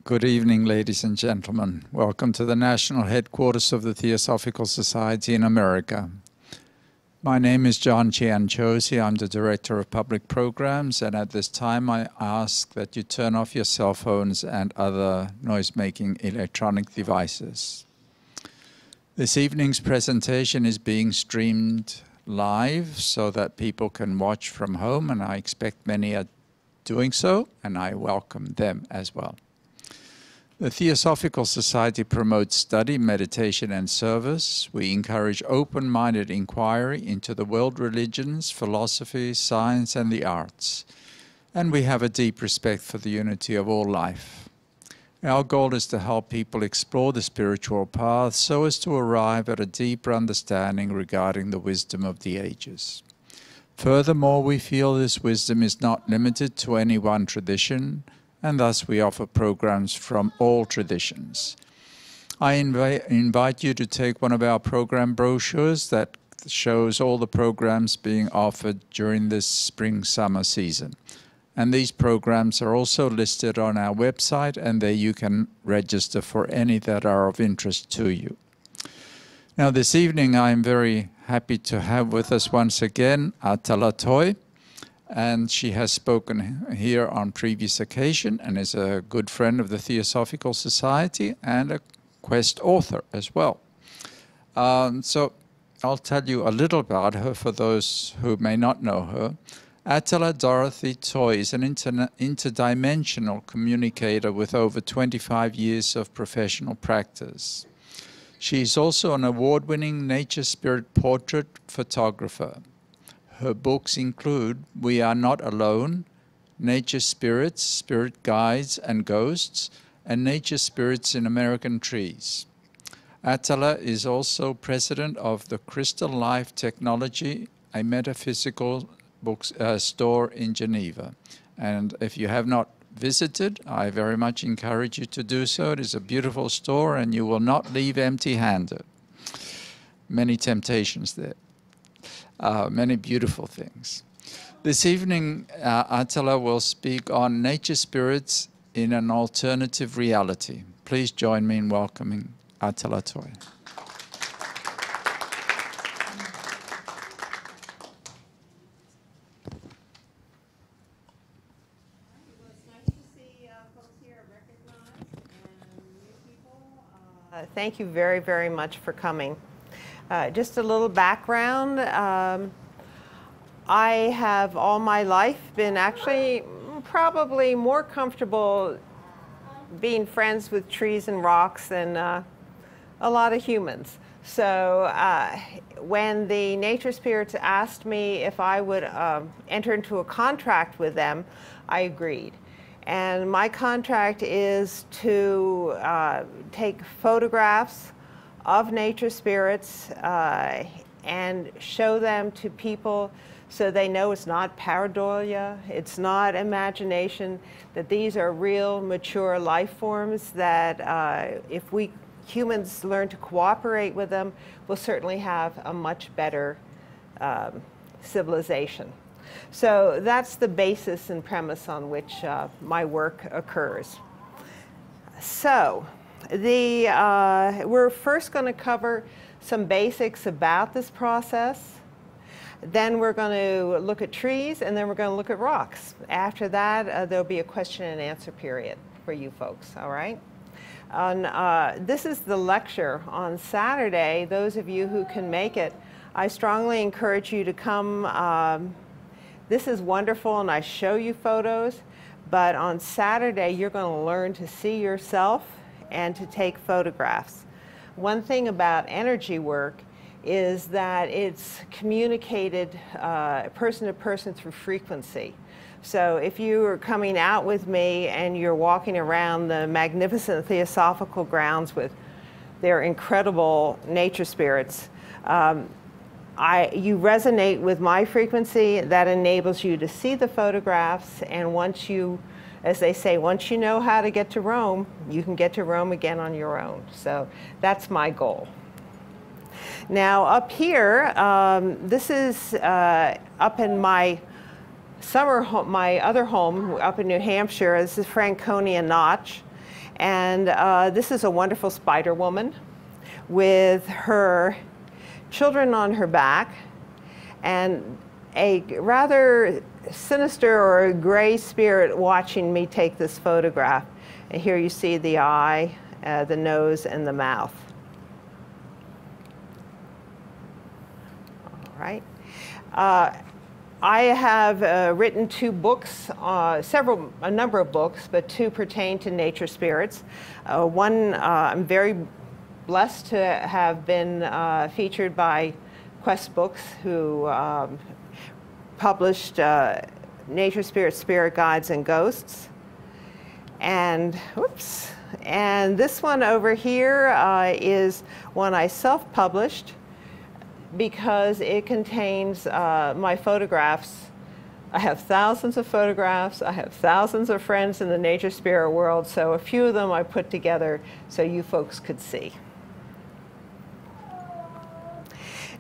Good evening, ladies and gentlemen. Welcome to the national headquarters of the Theosophical Society in America. My name is John Chianchosi. I'm the Director of Public Programs, and at this time I ask that you turn off your cell phones and other noise-making electronic devices. This evening's presentation is being streamed live so that people can watch from home, and I expect many are doing so, and I welcome them as well. The Theosophical Society promotes study, meditation, and service. We encourage open-minded inquiry into the world religions, philosophy, science, and the arts. And we have a deep respect for the unity of all life. Our goal is to help people explore the spiritual path so as to arrive at a deeper understanding regarding the wisdom of the ages. Furthermore, we feel this wisdom is not limited to any one tradition, and thus we offer programs from all traditions. I invite you to take one of our program brochures that shows all the programs being offered during this spring-summer season. And these programs are also listed on our website, and there you can register for any that are of interest to you. Now this evening I'm very happy to have with us once again Atala Toy. And she has spoken here on previous occasion and is a good friend of the Theosophical Society and a Quest author as well. So I'll tell you a little about her for those who may not know her. Atala Dorothy Toy is an interdimensional communicator with over 25 years of professional practice. She is also an award-winning nature spirit portrait photographer. Her books include We Are Not Alone, Nature Spirits, Spirit Guides and Ghosts, and Nature Spirits in American Trees. Atala is also president of the Crystal Life Technology, a metaphysical store in Geneva. And if you have not visited, I very much encourage you to do so. It is a beautiful store and you will not leave empty-handed. Many temptations there. Many beautiful things. This evening, Atala will speak on nature spirits in an alternative reality. Please join me in welcoming Atala Toy. Thank you very, very much for coming. Just a little background. I have all my life been actually probably more comfortable being friends with trees and rocks than a lot of humans. So when the nature spirits asked me if I would enter into a contract with them, I agreed. And my contract is to take photographs of nature spirits and show them to people so they know it's not pareidolia, it's not imagination, that these are real mature life forms that if we humans learn to cooperate with them, we'll certainly have a much better civilization. So that's the basis and premise on which my work occurs. So we're first going to cover some basics about this process. Then we're going to look at trees, and then we're going to look at rocks. After that, there'll be a question and answer period for you folks, all right? This is the lecture on Saturday. Those of you who can make it, I strongly encourage you to come. This is wonderful, and I show you photos, but on Saturday, you're going to learn to see yourself and to take photographs. One thing about energy work is that it's communicated person to person through frequency. So if you are coming out with me and you're walking around the magnificent Theosophical grounds with their incredible nature spirits, you resonate with my frequency. That enables you to see the photographs, and once you, as they say, once you know how to get to Rome, you can get to Rome again on your own. So that's my goal. Now up here, this is up in my summer home, my other home up in New Hampshire. This is Franconia Notch. And this is a wonderful spider woman with her children on her back and a rather sinister or gray spirit watching me take this photograph. And here you see the eye, the nose, and the mouth. All right. I have written 2 books, a number of books, but 2 pertain to nature spirits. One, I'm very blessed to have been featured by Quest Books, who published Nature Spirits, Spirit Guides, and Ghosts. And, whoops, and this one over here is one I self-published because it contains my photographs. I have thousands of photographs. I have thousands of friends in the nature spirit world, so a few of them I put together so you folks could see.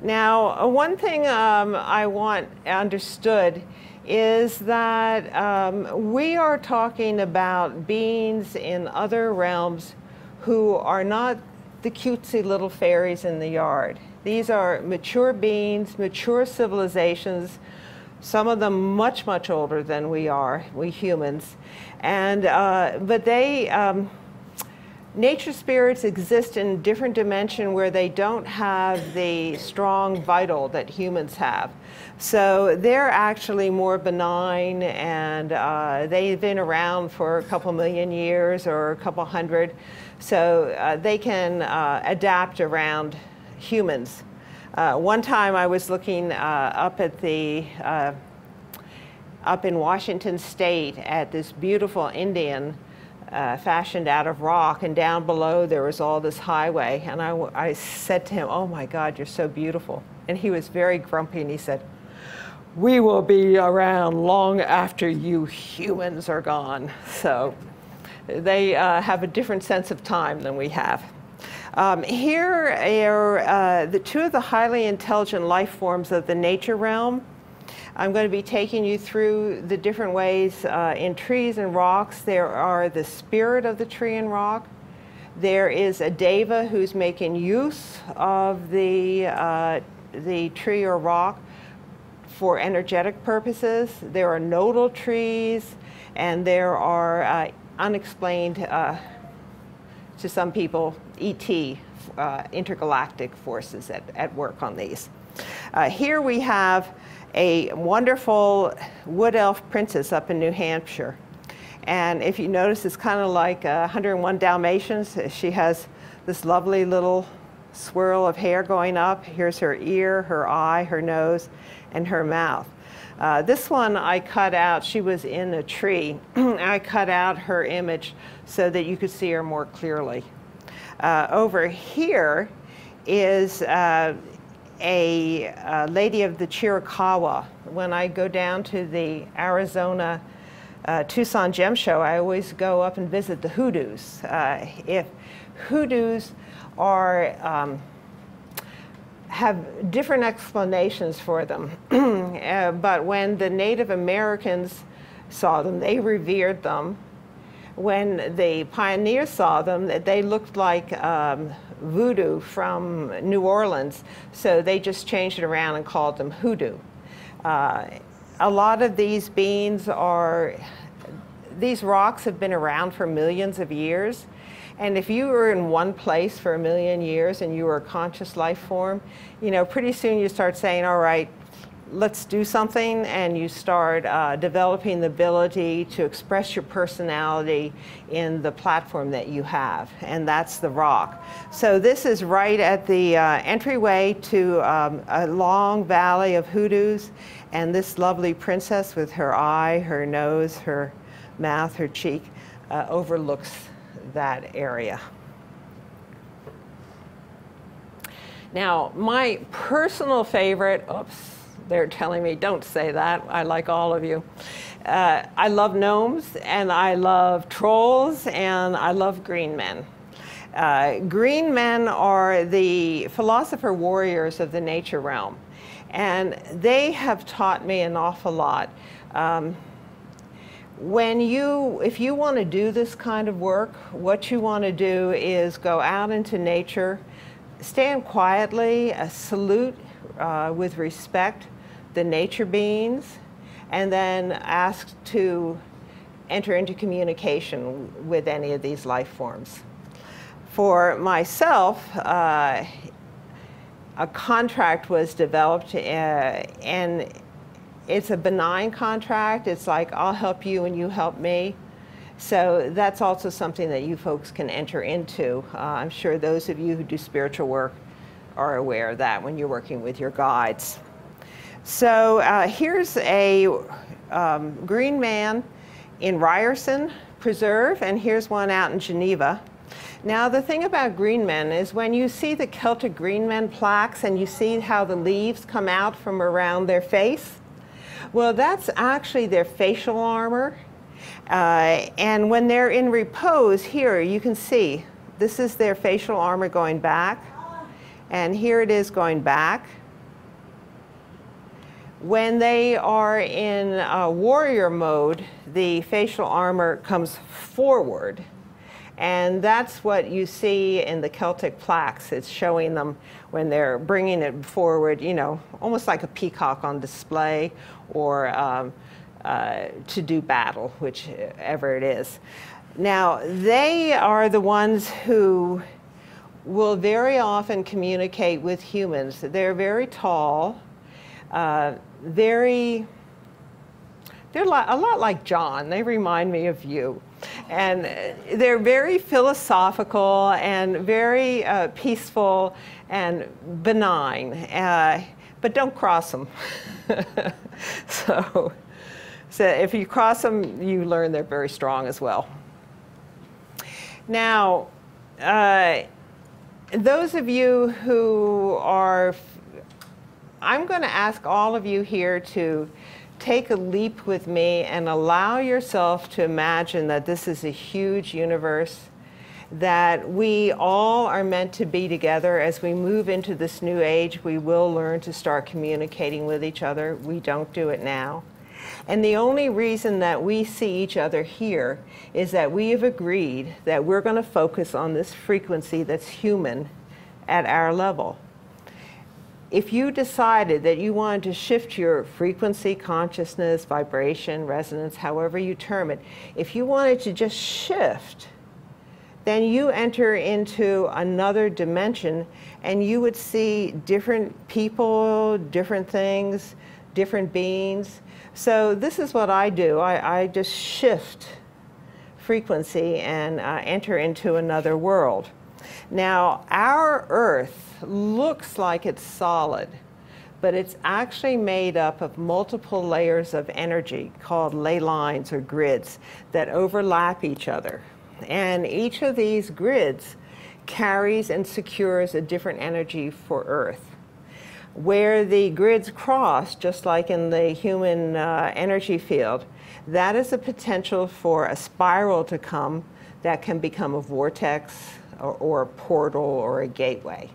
Now, one thing I want understood is that we are talking about beings in other realms who are not the cutesy little fairies in the yard. These are mature beings, mature civilizations, some of them much, much older than we are, we humans. And, but they, nature spirits exist in a different dimension where they don't have the strong vital that humans have. So they're actually more benign, and they've been around for a couple million years or a couple hundred. So they can adapt around humans. One time I was looking up at the, up in Washington State at this beautiful Indian fashioned out of rock, and down below there was all this highway, and I said to him, "Oh my God, you're so beautiful." And he was very grumpy, and he said, "We will be around long after you humans are gone." So they have a different sense of time than we have. Here are the 2 of the highly intelligent life forms of the nature realm. I'm going to be taking you through the different ways in trees and rocks. There are the spirit of the tree and rock. There is a deva who's making use of the tree or rock for energetic purposes. There are nodal trees, and there are unexplained, to some people, ET, intergalactic forces at work on these. Here we have a wonderful wood elf princess up in New Hampshire. And if you notice, it's kind of like 101 Dalmatians. She has this lovely little swirl of hair going up. Here's her ear, her eye, her nose, and her mouth. This one I cut out. She was in a tree. I cut out her image so that you could see her more clearly. Over here is a lady of the Chiricahua. When I go down to the Arizona Tucson Gem Show, I always go up and visit the hoodoos. If hoodoos are have different explanations for them, but when the Native Americans saw them, they revered them. When the pioneers saw them, they looked like voodoo from New Orleans, so they just changed it around and called them hoodoo. A lot of these beings these rocks have been around for millions of years, and if you were in one place for 1,000,000 years and you were a conscious life form, you know, pretty soon you start saying, all right, let's do something, and you start developing the ability to express your personality in the platform that you have, and that's the rock. So this is right at the entryway to a long valley of hoodoos, and this lovely princess with her eye, her nose, her mouth, her cheek overlooks that area. Now, my personal favorite, oops, they're telling me don't say that. I like all of you. I love gnomes, and I love trolls, and I love green men. Green men are the philosopher warriors of the nature realm, and they have taught me an awful lot. If you want to do this kind of work, what you want to do is go out into nature, stand quietly, salute with respect the nature beings, and then ask to enter into communication with any of these life forms. For myself, a contract was developed, and it's a benign contract. It's like, I'll help you and you help me. So that's also something that you folks can enter into. I'm sure those of you who do spiritual work are aware of that when you're working with your guides. So here's a green man in Ryerson Preserve, and here's one out in Geneva. Now, the thing about green men is when you see the Celtic green men plaques and you see how the leaves come out from around their face, well, that's actually their facial armor. And when they're in repose, here you can see this is their facial armor going back, and here it is going back. When they are in warrior mode, the facial armor comes forward. And that's what you see in the Celtic plaques. It's showing them when they're bringing it forward, you know, almost like a peacock on display, or to do battle, whichever it is. Now, they are the ones who will very often communicate with humans. They're very tall, they're a lot like John. They remind me of you. And they're very philosophical and very peaceful and benign, but don't cross them. So if you cross them, you learn they're very strong as well. Now, those of you who are, I'm going to ask all of you here to take a leap with me and allow yourself to imagine that this is a huge universe, that we all are meant to be together. As we move into this new age, we will learn to start communicating with each other. We don't do it now. And the only reason that we see each other here is that we have agreed that we're going to focus on this frequency that's human at our level. If you decided that you wanted to shift your frequency, consciousness, vibration, resonance, however you term it, if you wanted to just shift, then you enter into another dimension and you would see different people, different things, different beings. So this is what I do. I just shift frequency and enter into another world. Now, our Earth looks like it's solid, but it's actually made up of multiple layers of energy called ley lines or grids that overlap each other. And each of these grids carries and secures a different energy for Earth. Where the grids cross, just like in the human energy field, that is a potential for a spiral to come that can become a vortex or a portal or a gateway.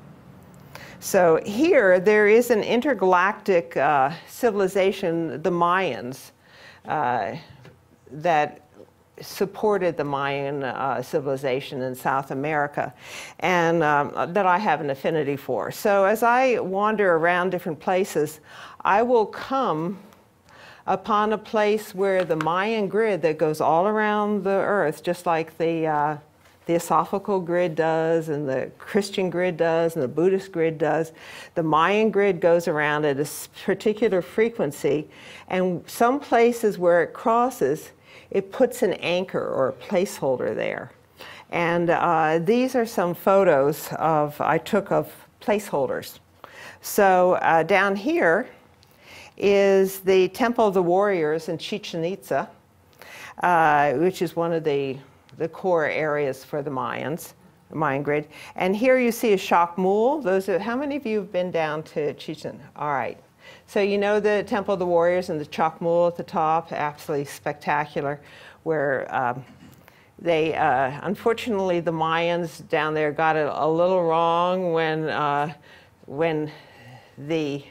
So here, there is an intergalactic civilization, the Mayans, that supported the Mayan civilization in South America, and that I have an affinity for. So as I wander around different places, I will come upon a place where the Mayan grid that goes all around the Earth, just like the Theosophical grid does, and the Christian grid does, and the Buddhist grid does. The Mayan grid goes around at a particular frequency, and some places where it crosses, it puts an anchor or a placeholder there. And these are some photos I took of placeholders. So down here is the Temple of the Warriors in Chichen Itza, which is one of the core areas for the Mayans, the Mayan grid. And here you see a shock mule. How many of you have been down to Chichen? All right. So you know the Temple of the Warriors and the chalk mule at the top, absolutely spectacular, where unfortunately the Mayans down there got it a little wrong when the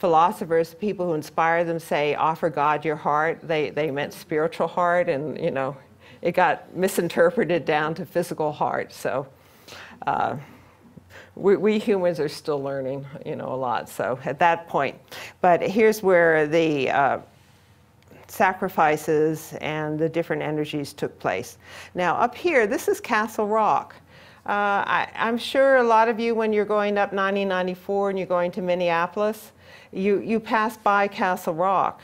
philosophers, people who inspire them, say, offer God your heart. They meant spiritual heart, and it got misinterpreted down to physical heart. So we humans are still learning, a lot. So at that point, but here's where the sacrifices and the different energies took place. Now up here, this is Castle Rock. I'm sure a lot of you, when you're going up 9094 and you're going to Minneapolis, you pass by Castle Rock.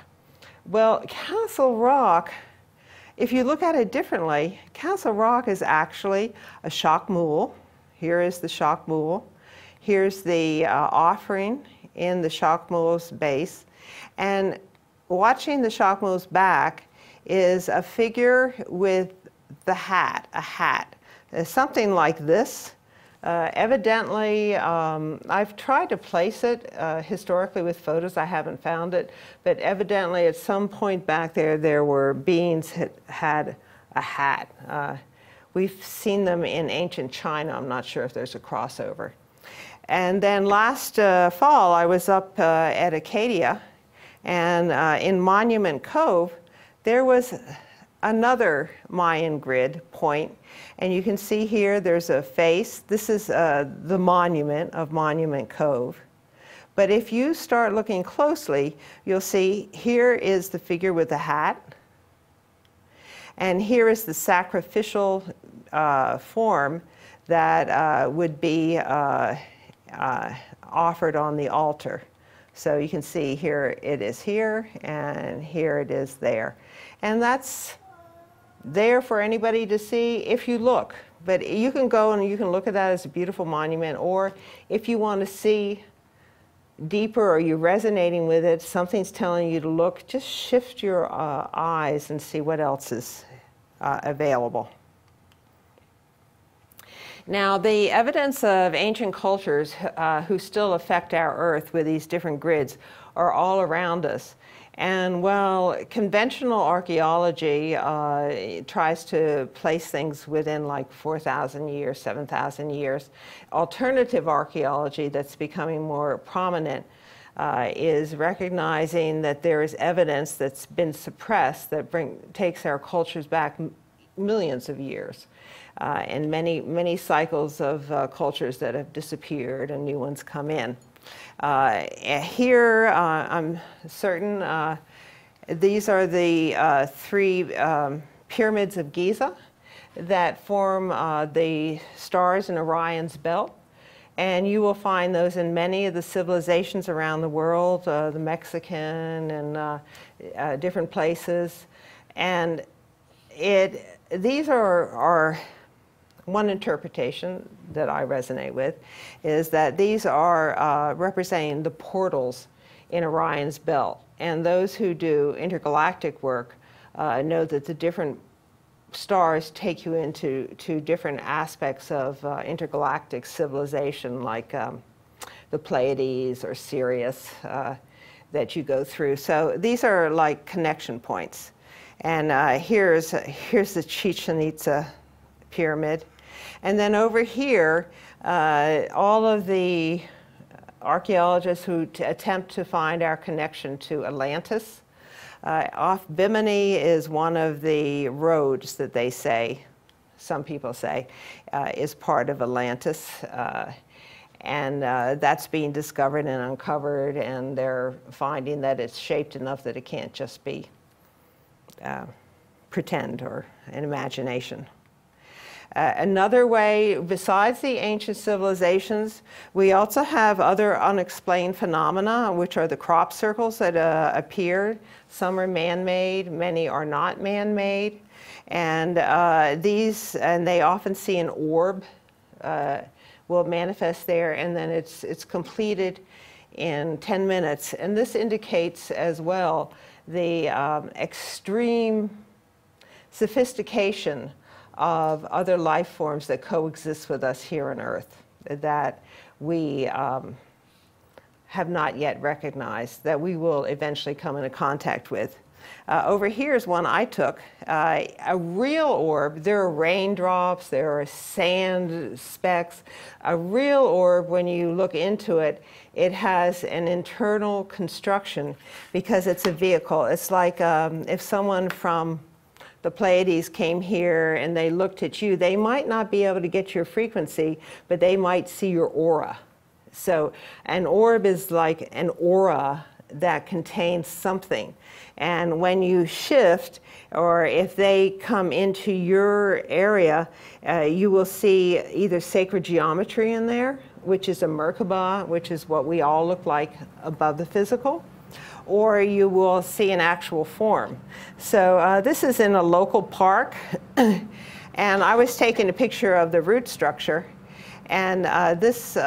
Well, Castle Rock, if you look at it differently, Castle Rock is actually a shock mule. Here is the shock mule. Here's the offering in the shock mule's base. And watching the shock mule's back is a figure with the hat, a hat. Something like this. Evidently, I've tried to place it historically with photos. I haven't found it. But evidently, at some point back there were beings that had a hat. We've seen them in ancient China. I'm not sure if there's a crossover. And then last fall, I was up at Acadia, and in Monument Cove, there was another Mayan grid point. And you can see here there's a face. This is the monument of Monument Cove. But if you start looking closely, you'll see here is the figure with the hat. And here is the sacrificial form that would be offered on the altar. So you can see here it is here, and here it is there. And that's there for anybody to see if you look. But you can go and you can look at that as a beautiful monument, or if you want to see deeper or you're resonating with it, something's telling you to look, just shift your eyes and see what else is available. Now, the evidence of ancient cultures who still affect our Earth with these different grids are all around us. And while conventional archaeology tries to place things within like 4,000 years, 7,000 years, alternative archaeology that's becoming more prominent is recognizing that there is evidence that's been suppressed that takes our cultures back millions of years. And many cycles of cultures that have disappeared and new ones come in. Here, I'm certain these are the three pyramids of Giza that form the stars in Orion's belt. And you will find those in many of the civilizations around the world, the Mexican and different places. And these are one interpretation that I resonate with is that these are representing the portals in Orion's belt. And those who do intergalactic work know that the different stars take you into different aspects of intergalactic civilization, like the Pleiades or Sirius that you go through. So these are like connection points. And here's the Chichen Itza pyramid. And then over here, all of the archaeologists who attempt to find our connection to Atlantis. Off Bimini is one of the roads that they say, some people say, is part of Atlantis. And that's being discovered and uncovered, and they're finding that it's shaped enough that it can't just be pretend or an imagination. Another way, besides the ancient civilizations, we also have other unexplained phenomena, which are the crop circles that appear. Some are man-made, many are not man-made. And they often see an orb will manifest there, and then it's completed in 10 minutes. And this indicates as well the extreme sophistication of other life forms that coexist with us here on Earth that we have not yet recognized, that we will eventually come into contact with. Over here is one I took. A real orb, there are raindrops, there are sand specks. A real orb, when you look into it, it has an internal construction because it's a vehicle. It's like if someone from the Pleiades came here and they looked at you, they might not be able to get your frequency, but they might see your aura. So an orb is like an aura that contains something. And when you shift, or if they come into your area, you will see either sacred geometry in there, which is a Merkaba, which is what we all look like above the physical, or you will see an actual form. So this is in a local park, and I was taking a picture of the root structure, and this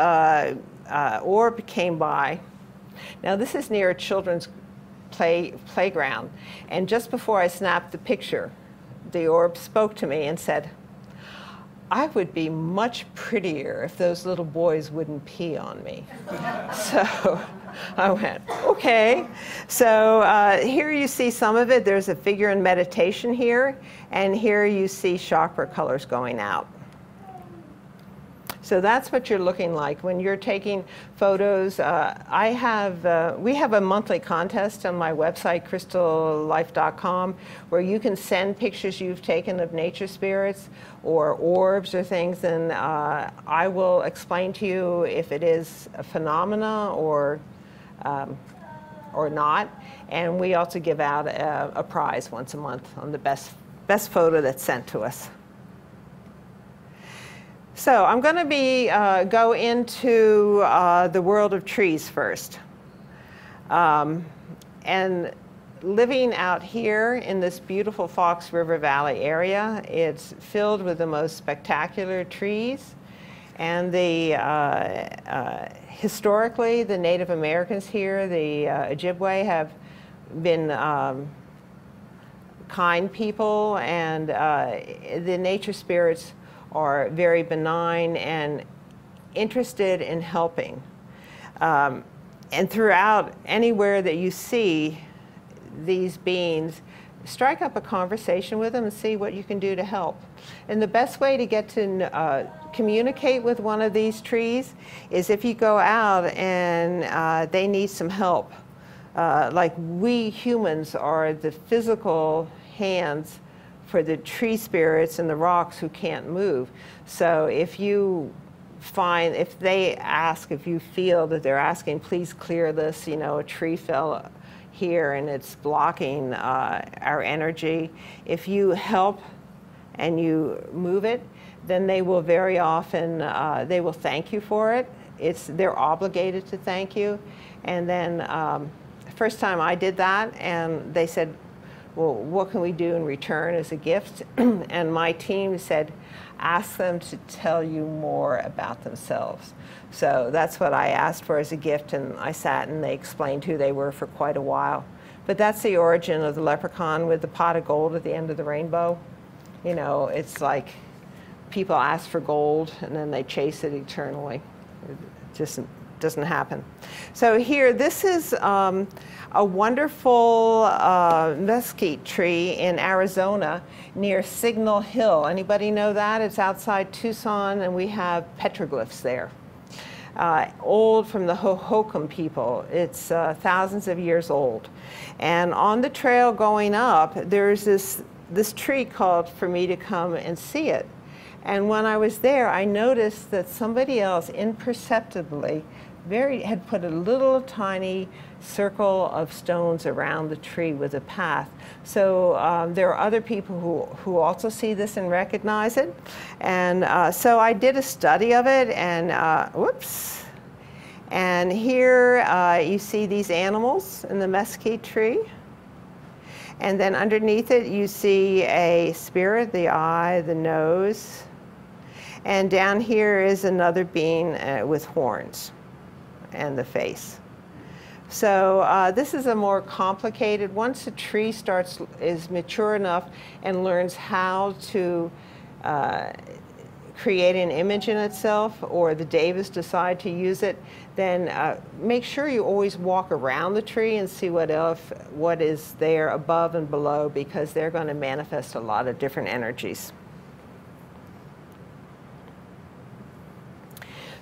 orb came by. Now this is near a children's playground, and just before I snapped the picture, the orb spoke to me and said, "I would be much prettier if those little boys wouldn't pee on me." So I went, okay. So here you see some of it. There's a figure in meditation here, and here you see chakra colors going out. So that's what you're looking like when you're taking photos. We have a monthly contest on my website, crystallife.com, where you can send pictures you've taken of nature spirits or orbs or things, and I will explain to you if it is a phenomena or not. And we also give out a prize once a month on the best photo that's sent to us. So I'm going to go into the world of trees first. And living out here in this beautiful Fox River Valley area, it's filled with the most spectacular trees. And historically, the Native Americans here, the Ojibwe, have been kind people, and the nature spirits are very benign and interested in helping. And throughout, anywhere that you see these beings, strike up a conversation with them and see what you can do to help. And the best way to get to communicate with one of these trees is if you go out and they need some help. Like we humans are the physical hands for the tree spirits and the rocks who can't move. So if they ask, if you feel that they're asking, please clear this, you know, a tree fell here and it's blocking our energy. If you help and you move it, then they will very often, they will thank you for it. They're obligated to thank you. And then first time I did that, and they said, well, what can we do in return as a gift? And my team said, ask them to tell you more about themselves. So that's what I asked for as a gift, and I sat and they explained who they were for quite a while. But that's the origin of the leprechaun with the pot of gold at the end of the rainbow. You know, it's like people ask for gold and then they chase it eternally. It just doesn't happen. So here, this is a wonderful mesquite tree in Arizona near Signal Hill. Anybody know that? It's outside Tucson, and we have petroglyphs there. Old from the Hohokam people. It's thousands of years old. And on the trail going up, there's this tree called for me to come and see it. And when I was there, I noticed that somebody else imperceptibly had put a little tiny circle of stones around the tree with a path. So there are other people who also see this and recognize it. And so I did a study of it, and whoops. And here you see these animals in the mesquite tree. And then underneath it, you see a spirit, the eye, the nose. And down here is another being with horns and the face. So this is a more complicated, once a tree is mature enough and learns how to create an image in itself, or the Davis decide to use it, then make sure you always walk around the tree and see what is there above and below, because they're going to manifest a lot of different energies.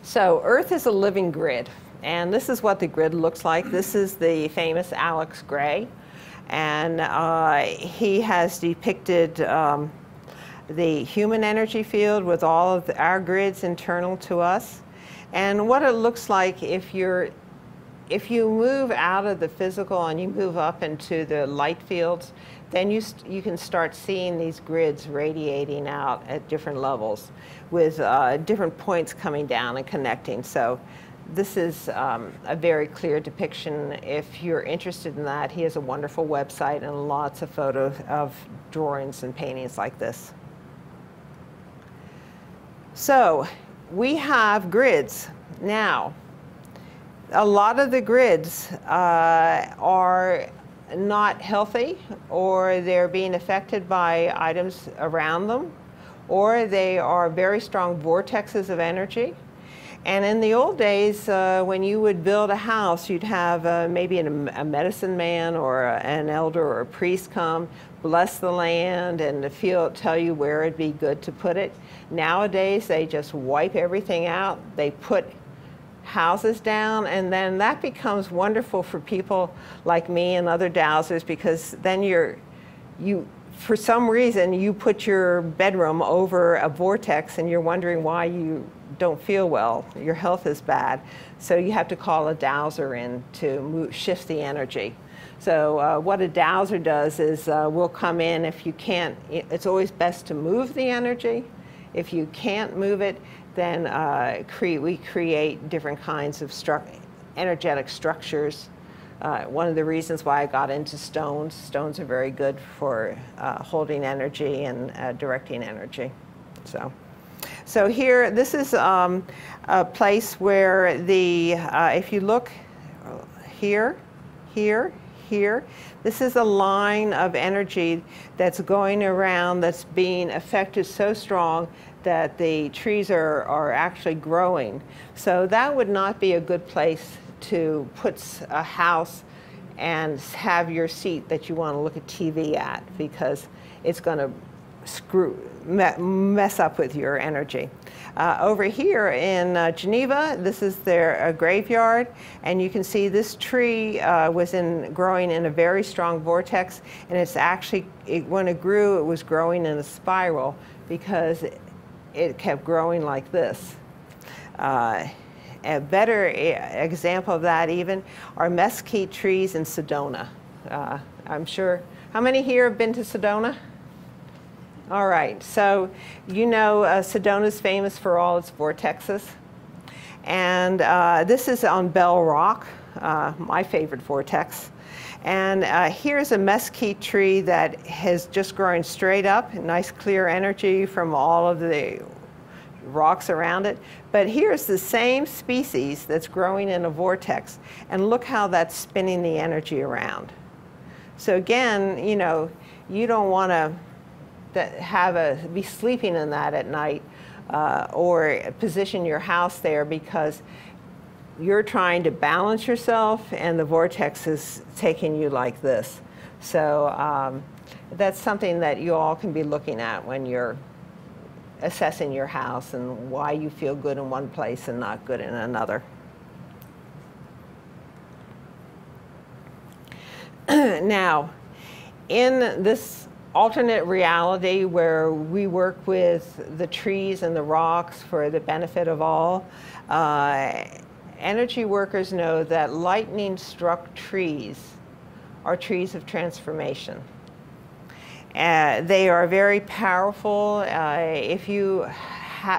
So Earth is a living grid, and this is what the grid looks like. This is the famous Alex Gray, and he has depicted the human energy field with all of our grids internal to us, and what it looks like if you move out of the physical and you move up into the light fields, then you can start seeing these grids radiating out at different levels with different points coming down and connecting. So this is a very clear depiction. If you're interested in that, he has a wonderful website and lots of photos of drawings and paintings like this. So we have grids. Now, a lot of the grids are not healthy, or they're being affected by items around them, or they are very strong vortexes of energy. And in the old days, when you would build a house, you'd have maybe a medicine man or an elder or a priest come, bless the land, and tell you where it'd be good to put it. Nowadays, they just wipe everything out. They put houses down, and then that becomes wonderful for people like me and other dowsers, because then for some reason, you put your bedroom over a vortex and you're wondering why you don't feel well. Your health is bad. So you have to call a dowser in to shift the energy. So what a dowser does is we'll come in. If you can't, it's always best to move the energy. If you can't move it, then we create different kinds of energetic structures. One of the reasons why I got into stones. Stones are very good for holding energy and directing energy. So here, this is a place where if you look here, this is a line of energy that's going around, that's being affected so strong that the trees are actually growing. So that would not be a good place to put a house and have your seat that you want to look at TV at, because it's going to mess up with your energy. Over here in Geneva, this is their graveyard, and you can see this tree was growing in a very strong vortex, and it's actually, when it grew, it was growing in a spiral because it kept growing like this. A better example of that even are mesquite trees in Sedona. I'm sure, how many here have been to Sedona? All right, so you know Sedona's famous for all its vortexes. And this is on Bell Rock, my favorite vortex. And here's a mesquite tree that has just grown straight up, nice clear energy from all of the rocks around it. But here's the same species that's growing in a vortex, and look how that's spinning the energy around. So again, you know, you don't want to be sleeping in that at night or position your house there, because you're trying to balance yourself and the vortex is taking you like this. So that's something that you all can be looking at when you're assessing your house and why you feel good in one place and not good in another. Now, in this alternate reality where we work with the trees and the rocks for the benefit of all, energy workers know that lightning-struck trees are trees of transformation. They are very powerful. If you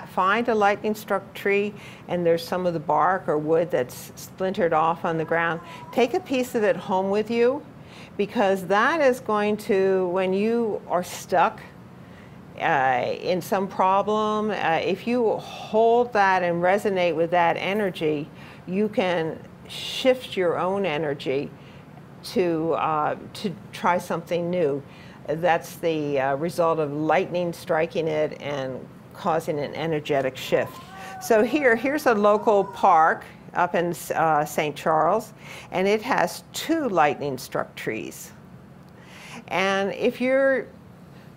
find a lightning-struck tree and there's some of the bark or wood that's splintered off on the ground, take a piece of it home with you, because that is going to, when you are stuck in some problem, if you hold that and resonate with that energy, you can shift your own energy to try something new. That's the result of lightning striking it and causing an energetic shift. So here's a local park up in St. Charles, and it has 2 lightning-struck trees. And if you're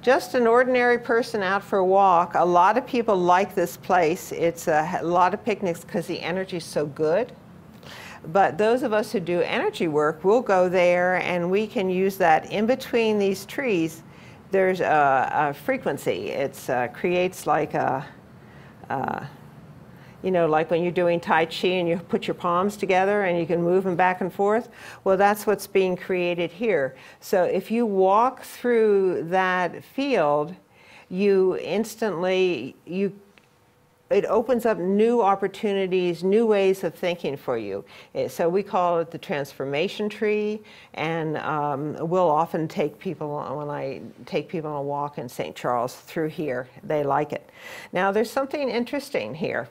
just an ordinary person out for a walk, a lot of people like this place. It's a lot of picnics because the energy is so good. But those of us who do energy work, we'll go there and we can use that in between these trees. There's a frequency. It creates like a you know, like when you're doing Tai Chi and you put your palms together and you can move them back and forth. Well, that's what's being created here. So if you walk through that field, you instantly, it opens up new opportunities, new ways of thinking for you. So we call it the transformation tree, and we'll often take people, when I take people on a walk in St. Charles through here, they like it. Now there's something interesting here.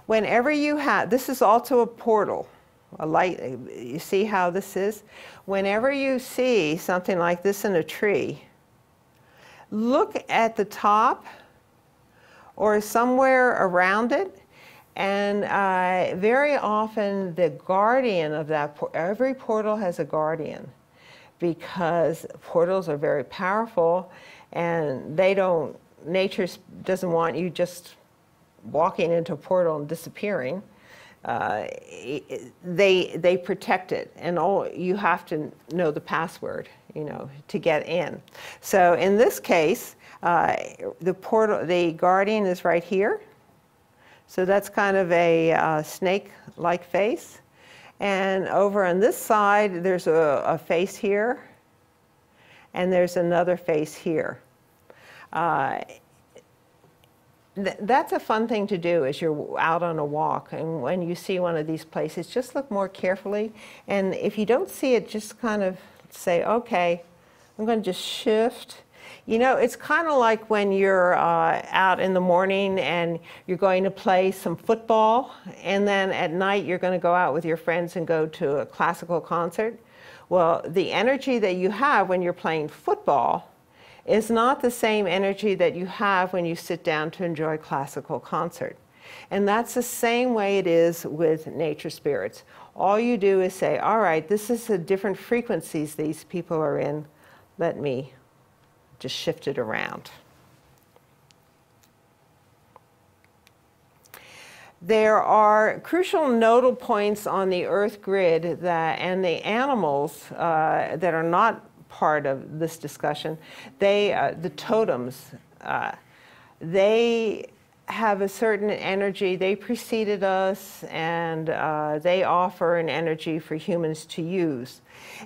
Whenever you have, this is also a portal, a light, you see how this is? Whenever you see something like this in a tree, look at the top or somewhere around it, and very often the guardian of that, every portal has a guardian, because portals are very powerful and they don't, nature doesn't want you just walking into a portal and disappearing. They protect it, and you have to know the password, you know, to get in. So in this case, the guardian is right here. So that's kind of a snake-like face. And over on this side, there's a face here, and there's another face here. That's a fun thing to do as you're out on a walk, and when you see one of these places, just look more carefully, and if you don't see it, just kind of say, okay, I'm going to just shift. You know, it's kind of like when you're out in the morning and you're going to play some football, and then at night you're going to go out with your friends and go to a classical concert. Well, the energy that you have when you're playing football is not the same energy that you have when you sit down to enjoy classical concert. And that's the same way it is with nature spirits. All you do is say, all right, this is the different frequencies these people are in. Let me just shift it around. There are crucial nodal points on the Earth grid and the animals that are not part of this discussion, the totems, they have a certain energy. They preceded us, and they offer an energy for humans to use.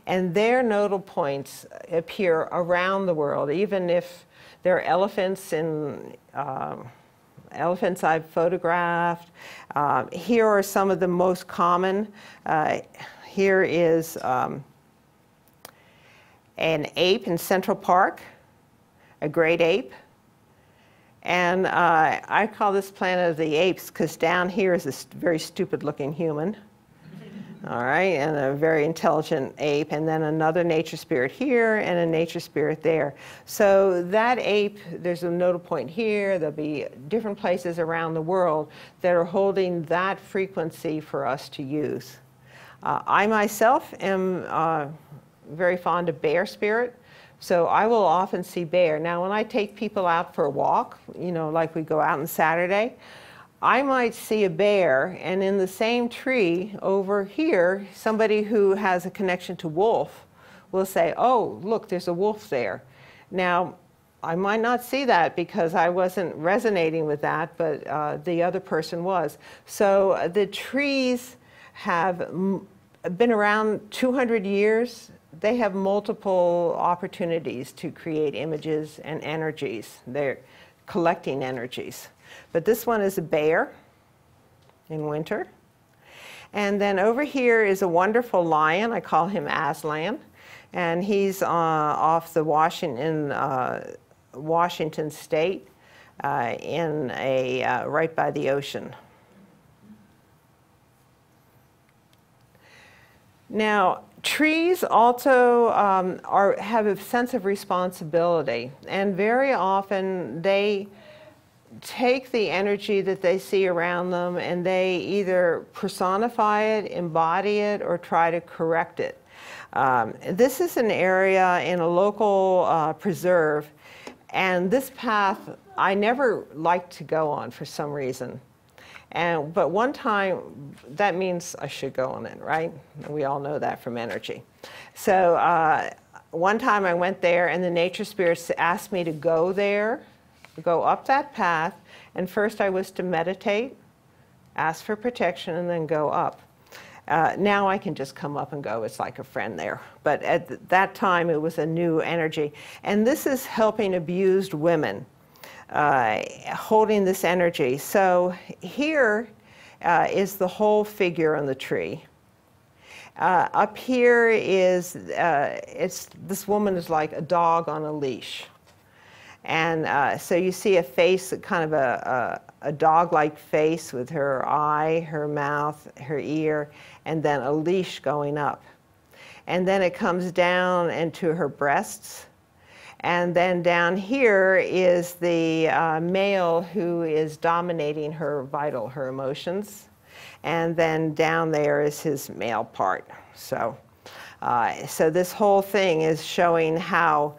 And their nodal points appear around the world, even if they're elephants elephants I've photographed. Here are some of the most common. Here is an ape in Central Park, a great ape. And I call this Planet of the Apes because down here is this very stupid looking human. All right, and a very intelligent ape, and then another nature spirit here and a nature spirit there. So that ape, there's a nodal point here. There'll be different places around the world that are holding that frequency for us to use. I myself am very fond of bear spirit, so I will often see bear. Now, when I take people out for a walk, you know, like we go out on Saturday, I might see a bear, and in the same tree over here, somebody who has a connection to wolf will say, oh, look, there's a wolf there. Now, I might not see that because I wasn't resonating with that, but the other person was. So the trees have been around 200 years. They have multiple opportunities to create images and energies. They're collecting energies. But this one is a bear in winter. And then over here is a wonderful lion. I call him Aslan. And he's off the Washington State in right by the ocean. Now, trees also have a sense of responsibility, and very often they take the energy that they see around them and they either personify it, embody it, or try to correct it. This is an area in a local preserve, and this path I never liked to go on for some reason. But one time, that means I should go on it, right? We all know that from energy. So one time I went there and the nature spirits asked me to go there, go up that path, and first I was to meditate, ask for protection, and then go up. Now I can just come up and go. It's like a friend there. But at that time, it was a new energy. And this is helping abused women, holding this energy. So here is the whole figure on the tree. Up here is, this woman is like a dog on a leash. And so you see a face, kind of a dog-like face with her eye, her mouth, her ear, and then a leash going up. And then it comes down into her breasts. And then down here is the male who is dominating her vital, her emotions. And then down there is his male part. So, so this whole thing is showing how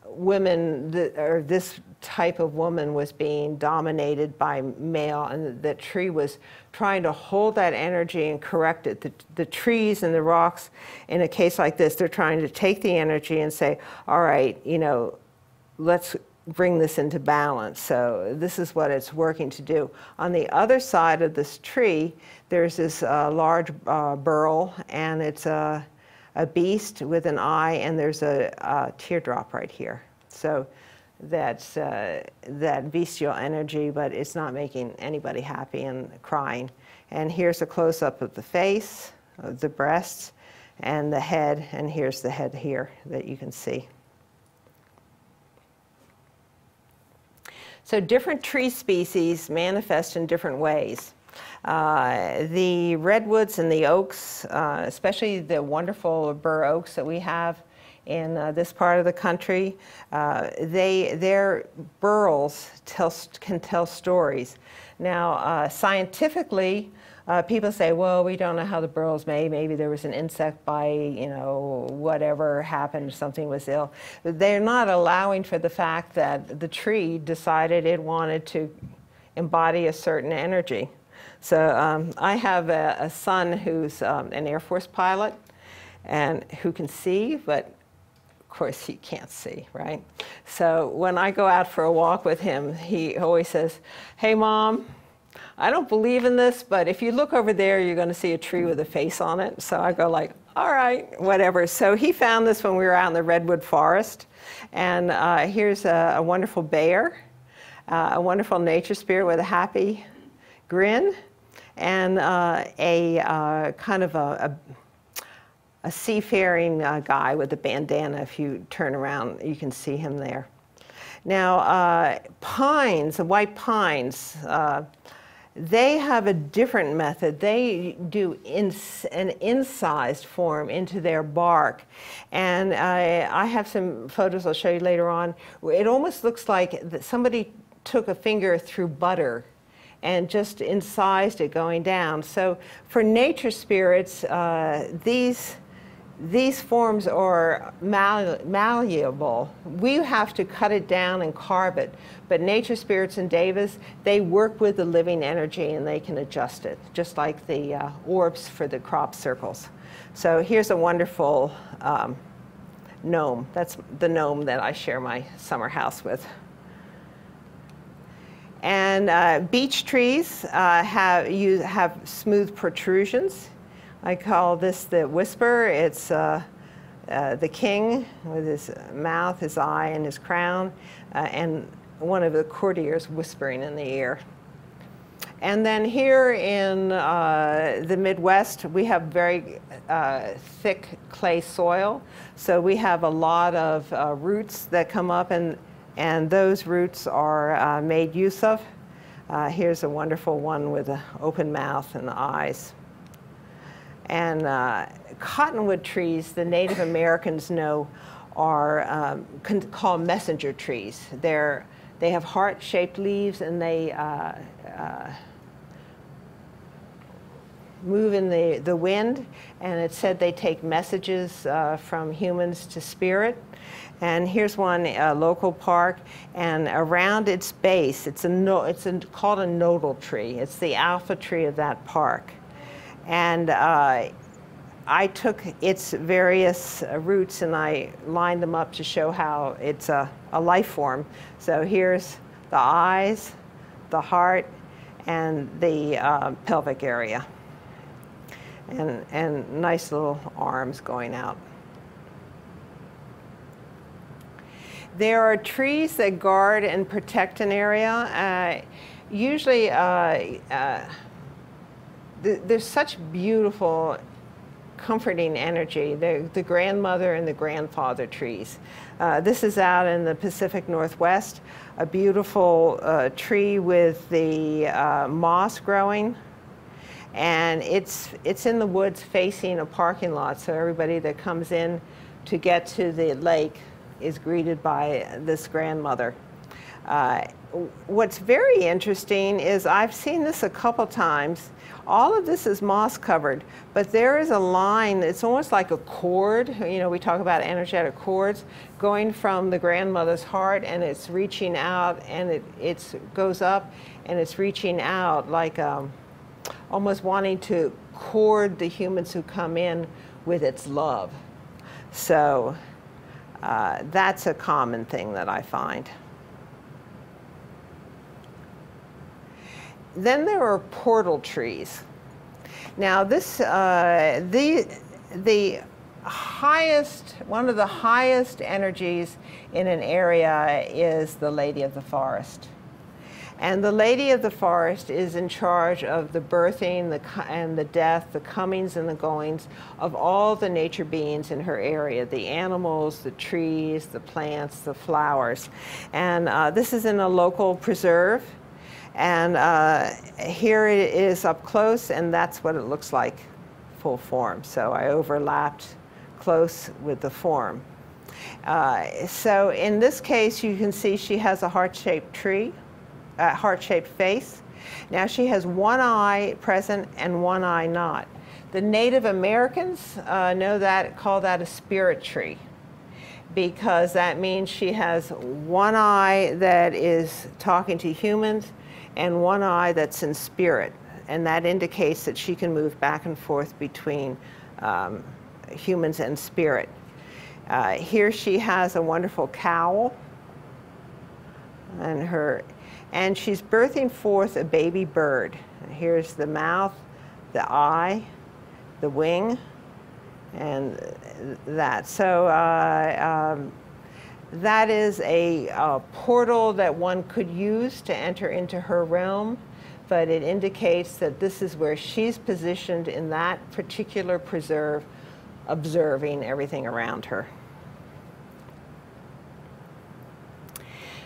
women, or this type of woman was being dominated by male, and the tree was trying to hold that energy and correct it. The trees and the rocks, in a case like this, they're trying to take the energy and say, all right, you know, let's bring this into balance. So this is what it's working to do. On the other side of this tree, there's this large burl, and it's a beast with an eye, and there's a teardrop right here. So that's that bestial energy, but it's not making anybody happy and crying. And here's a close-up of the face, of the breasts, and the head, and here's the head here that you can see. So different tree species manifest in different ways. The redwoods and the oaks, especially the wonderful bur oaks that we have in this part of the country, their burls can tell stories. Now, scientifically, people say, well, we don't know how the burl's made. Maybe there was an insect bite, you know, whatever happened, something was ill. They're not allowing for the fact that the tree decided it wanted to embody a certain energy. So I have a son who's an Air Force pilot and who can see, but of course he can't see, right? So when I go out for a walk with him, he always says, hey, Mom, I don't believe in this, but if you look over there, you're going to see a tree with a face on it. So I go like, all right, whatever. So he found this when we were out in the redwood forest. And here's a wonderful bear, a wonderful nature spirit with a happy grin, and a kind of a seafaring guy with a bandana. If you turn around, you can see him there. Now, pines, the white pines, they have a different method. They do an incised form into their bark. And I have some photos I'll show you later on. It almost looks like somebody took a finger through butter and just incised it going down. So for nature spirits, these forms are malleable. We have to cut it down and carve it. But nature spirits and devas, they work with the living energy and they can adjust it, just like the orbs for the crop circles. So here's a wonderful gnome. That's the gnome that I share my summer house with. And beech trees have smooth protrusions. I call this the whisper. It's the king with his mouth, his eye, and his crown, and one of the courtiers whispering in the ear. And then here in the Midwest, we have very thick clay soil. So we have a lot of roots that come up, and those roots are made use of. Here's a wonderful one with an open mouth and eyes. And cottonwood trees, the Native Americans know, are called messenger trees. They They have heart-shaped leaves, and they move in the wind, and it said they take messages from humans to spirit. And here's one local park, and around its base, it's called a nodal tree. It's the alpha tree of that park. And I took its various roots and I lined them up to show how it's a life form. So here's the eyes, the heart, and the pelvic area. And nice little arms going out. There are trees that guard and protect an area. Usually, there's such beautiful, comforting energy. The grandmother and the grandfather trees. This is out in the Pacific Northwest, a beautiful tree with the moss growing. And it's in the woods facing a parking lot, so everybody that comes in to get to the lake is greeted by this grandmother. What's very interesting is I've seen this a couple times. All of this is moss covered, but there is a line, it's almost like a cord. You know, we talk about energetic cords going from the grandmother's heart, and it's reaching out, and it goes up, and it's reaching out like almost wanting to cord the humans who come in with its love. So that's a common thing that I find. Then there are portal trees. Now this, the highest, one of the highest energies in an area is the Lady of the Forest. And the Lady of the Forest is in charge of the birthing and the death, the comings and the goings of all the nature beings in her area, the animals, the trees, the plants, the flowers. And this is in a local preserve. And here it is up close, and that's what it looks like, full form. So I overlapped close with the form. So in this case, you can see she has a heart-shaped tree. Heart-shaped face. Now she has one eye present and one eye not. The Native Americans call that a spirit tree, because that means she has one eye that is talking to humans and one eye that's in spirit, and that indicates that she can move back and forth between humans and spirit. Here she has a wonderful cowl, and she's birthing forth a baby bird. Here's the mouth, the eye, the wing, and that. So that is a portal that one could use to enter into her realm, but it indicates that this is where she's positioned in that particular preserve, observing everything around her.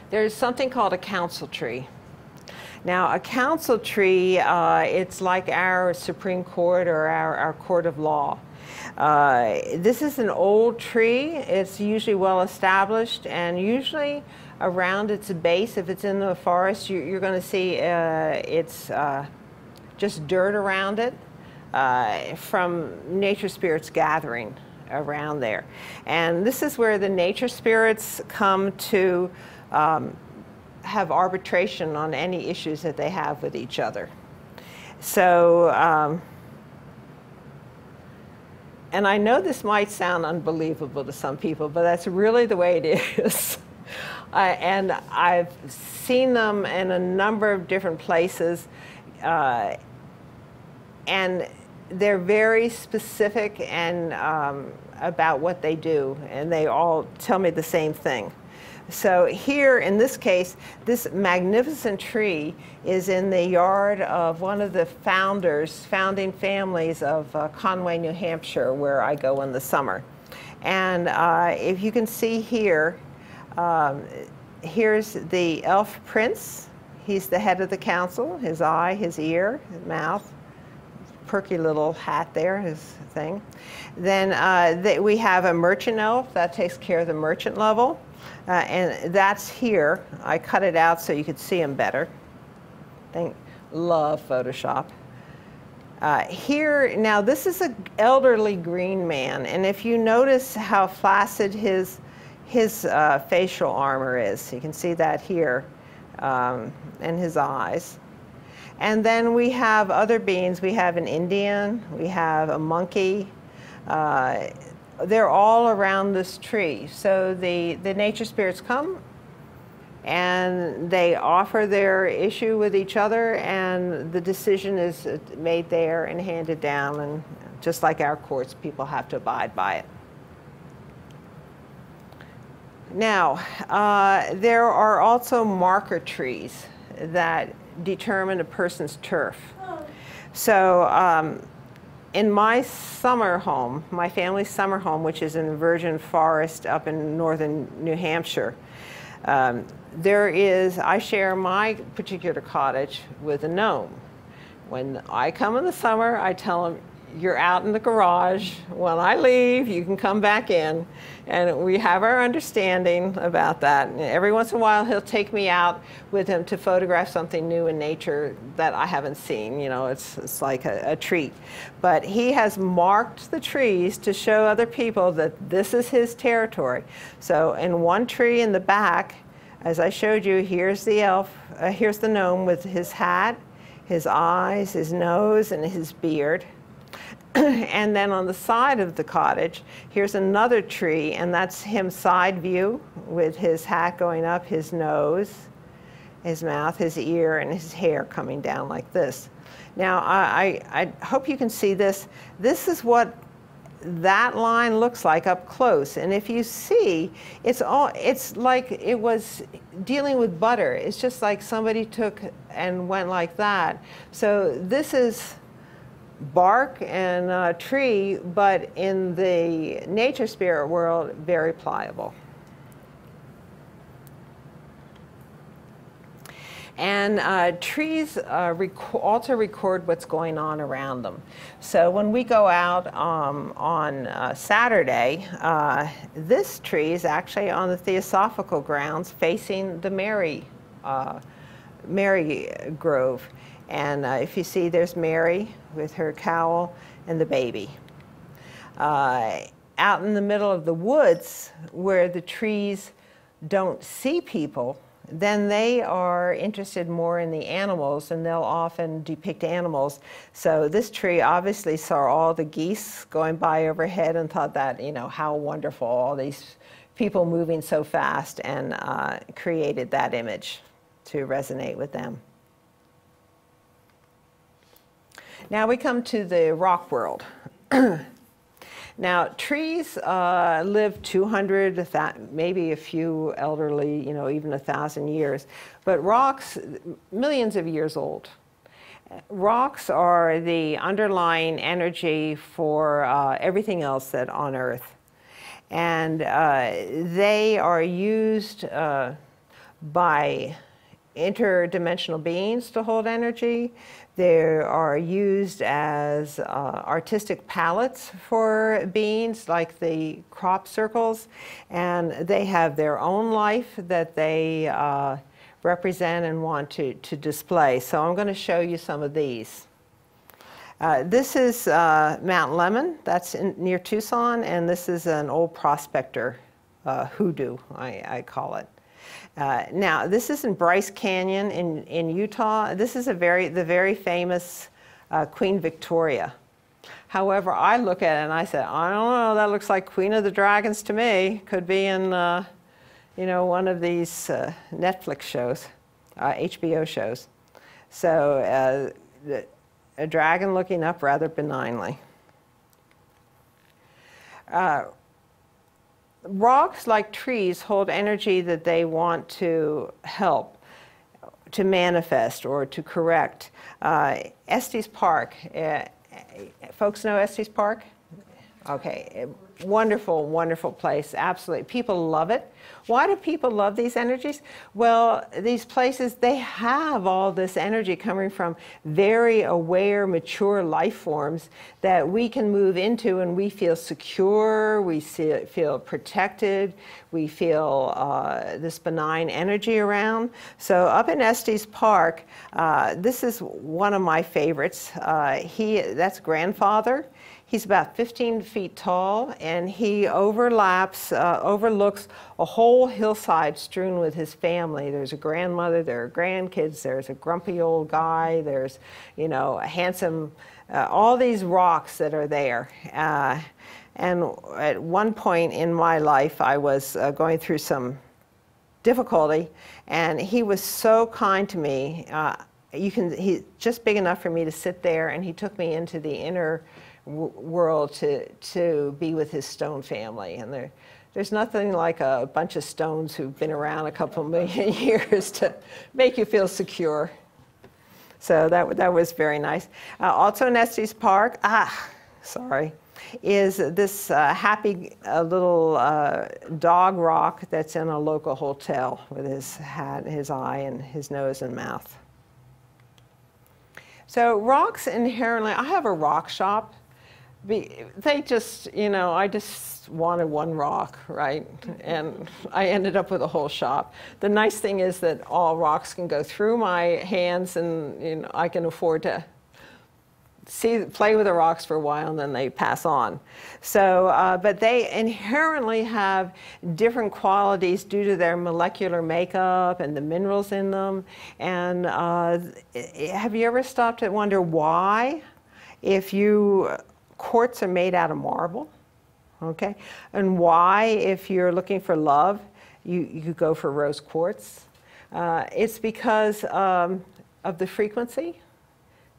There's something called a council tree. Now, a council tree, it's like our Supreme Court or our court of law. This is an old tree. It's usually well established, and usually around its base, if it's in the forest, you're going to see it's just dirt around it from nature spirits gathering around there. And this is where the nature spirits come to have arbitration on any issues that they have with each other. So, and I know this might sound unbelievable to some people, but that's really the way it is. And I've seen them in a number of different places, and they're very specific and about what they do, and they all tell me the same thing. So here, in this case, this magnificent tree is in the yard of one of the founding families of Conway, New Hampshire, where I go in the summer. And if you can see here, here's the elf prince. He's the head of the council, his eye, his ear, his mouth, perky little hat there, his thing. Then we have a merchant elf that takes care of the merchant level. And that's here. I cut it out so you could see him better. Love Photoshop. Here, now this is an elderly green man. And if you notice how flaccid his facial armor is, you can see that here, and his eyes. And then we have other beings. We have an Indian, we have a monkey. They're all around this tree. So the nature spirits come and they offer their issue with each other, and the decision is made there and handed down, and just like our courts, people have to abide by it. Now, there are also marker trees that determine a person's turf. So in my summer home, my family's summer home, which is in a virgin forest up in northern New Hampshire, I share my particular cottage with a gnome. When I come in the summer, I tell him, you're out in the garage. When I leave, you can come back in. And we have our understanding about that. And every once in a while, he'll take me out with him to photograph something new in nature that I haven't seen. You know, it's like a treat. But he has marked the trees to show other people that this is his territory. So in one tree in the back, as I showed you, here's the elf, here's the gnome with his hat, his eyes, his nose, and his beard. And then on the side of the cottage, here's another tree, and that's him side view with his hat going up, his nose, his mouth, his ear, and his hair coming down like this. Now, I hope you can see this. This is what that line looks like up close. And if you see, it's like it was dealing with butter. It's just like somebody took and went like that. So this is bark and tree, but in the nature spirit world, very pliable. And trees also record what's going on around them. So when we go out on Saturday, this tree is actually on the Theosophical grounds facing the Mary Grove. And if you see, there's Mary with her cowl and the baby. Out in the middle of the woods where the trees don't see people, then they are interested more in the animals, and they'll often depict animals. So this tree obviously saw all the geese going by overhead and thought that, you know, how wonderful, all these people moving so fast, and created that image to resonate with them. Now we come to the rock world. Now, trees live 200, maybe a few elderly, you know, even 1,000 years. But rocks, millions of years old. Rocks are the underlying energy for everything else that on Earth. And they are used by interdimensional beings to hold energy. They are used as artistic palettes for beings, like the crop circles, and they have their own life that they represent and want to display. So I'm going to show you some of these. This is Mount Lemmon, that's near Tucson, and this is an old prospector hoodoo, I call it. Now, this is in Bryce Canyon in Utah. This is the very famous Queen Victoria. However, I look at it and I say, I don't know, that looks like Queen of the Dragons to me. Could be in, you know, one of these Netflix shows, HBO shows. So a dragon looking up rather benignly. Rocks, like trees, hold energy that they want to help, to manifest, or to correct. Estes Park, folks know Estes Park? Okay, wonderful, wonderful place, absolutely. People love it. Why do people love these energies? Well, these places, they have all this energy coming from very aware, mature life forms that we can move into, and we feel secure, we feel protected, we feel this benign energy around. So up in Estes Park, this is one of my favorites. That's grandfather. He's about 15 feet tall, and he overlooks a whole hillside strewn with his family. There's a grandmother, there are grandkids, there's a grumpy old guy, there's, you know, a handsome, all these rocks that are there. And at one point in my life, I was going through some difficulty, and he was so kind to me. He's just big enough for me to sit there, and he took me into the inner world to be with his stone family. And there's nothing like a bunch of stones who've been around a couple million years to make you feel secure. So that was very nice. Also in Estes Park, is this happy little dog rock that's in a local hotel with his hat, his eye, and his nose and mouth. So rocks inherently, I have a rock shop. They just, you know, I just wanted one rock, right? And I ended up with a whole shop. The nice thing is that all rocks can go through my hands, and you know, I can afford to play with the rocks for a while, and then they pass on. So, but they inherently have different qualities due to their molecular makeup and the minerals in them. And have you ever stopped to wonder why, quartz are made out of marble, okay? And why, if you're looking for love, you go for rose quartz? It's because of the frequency.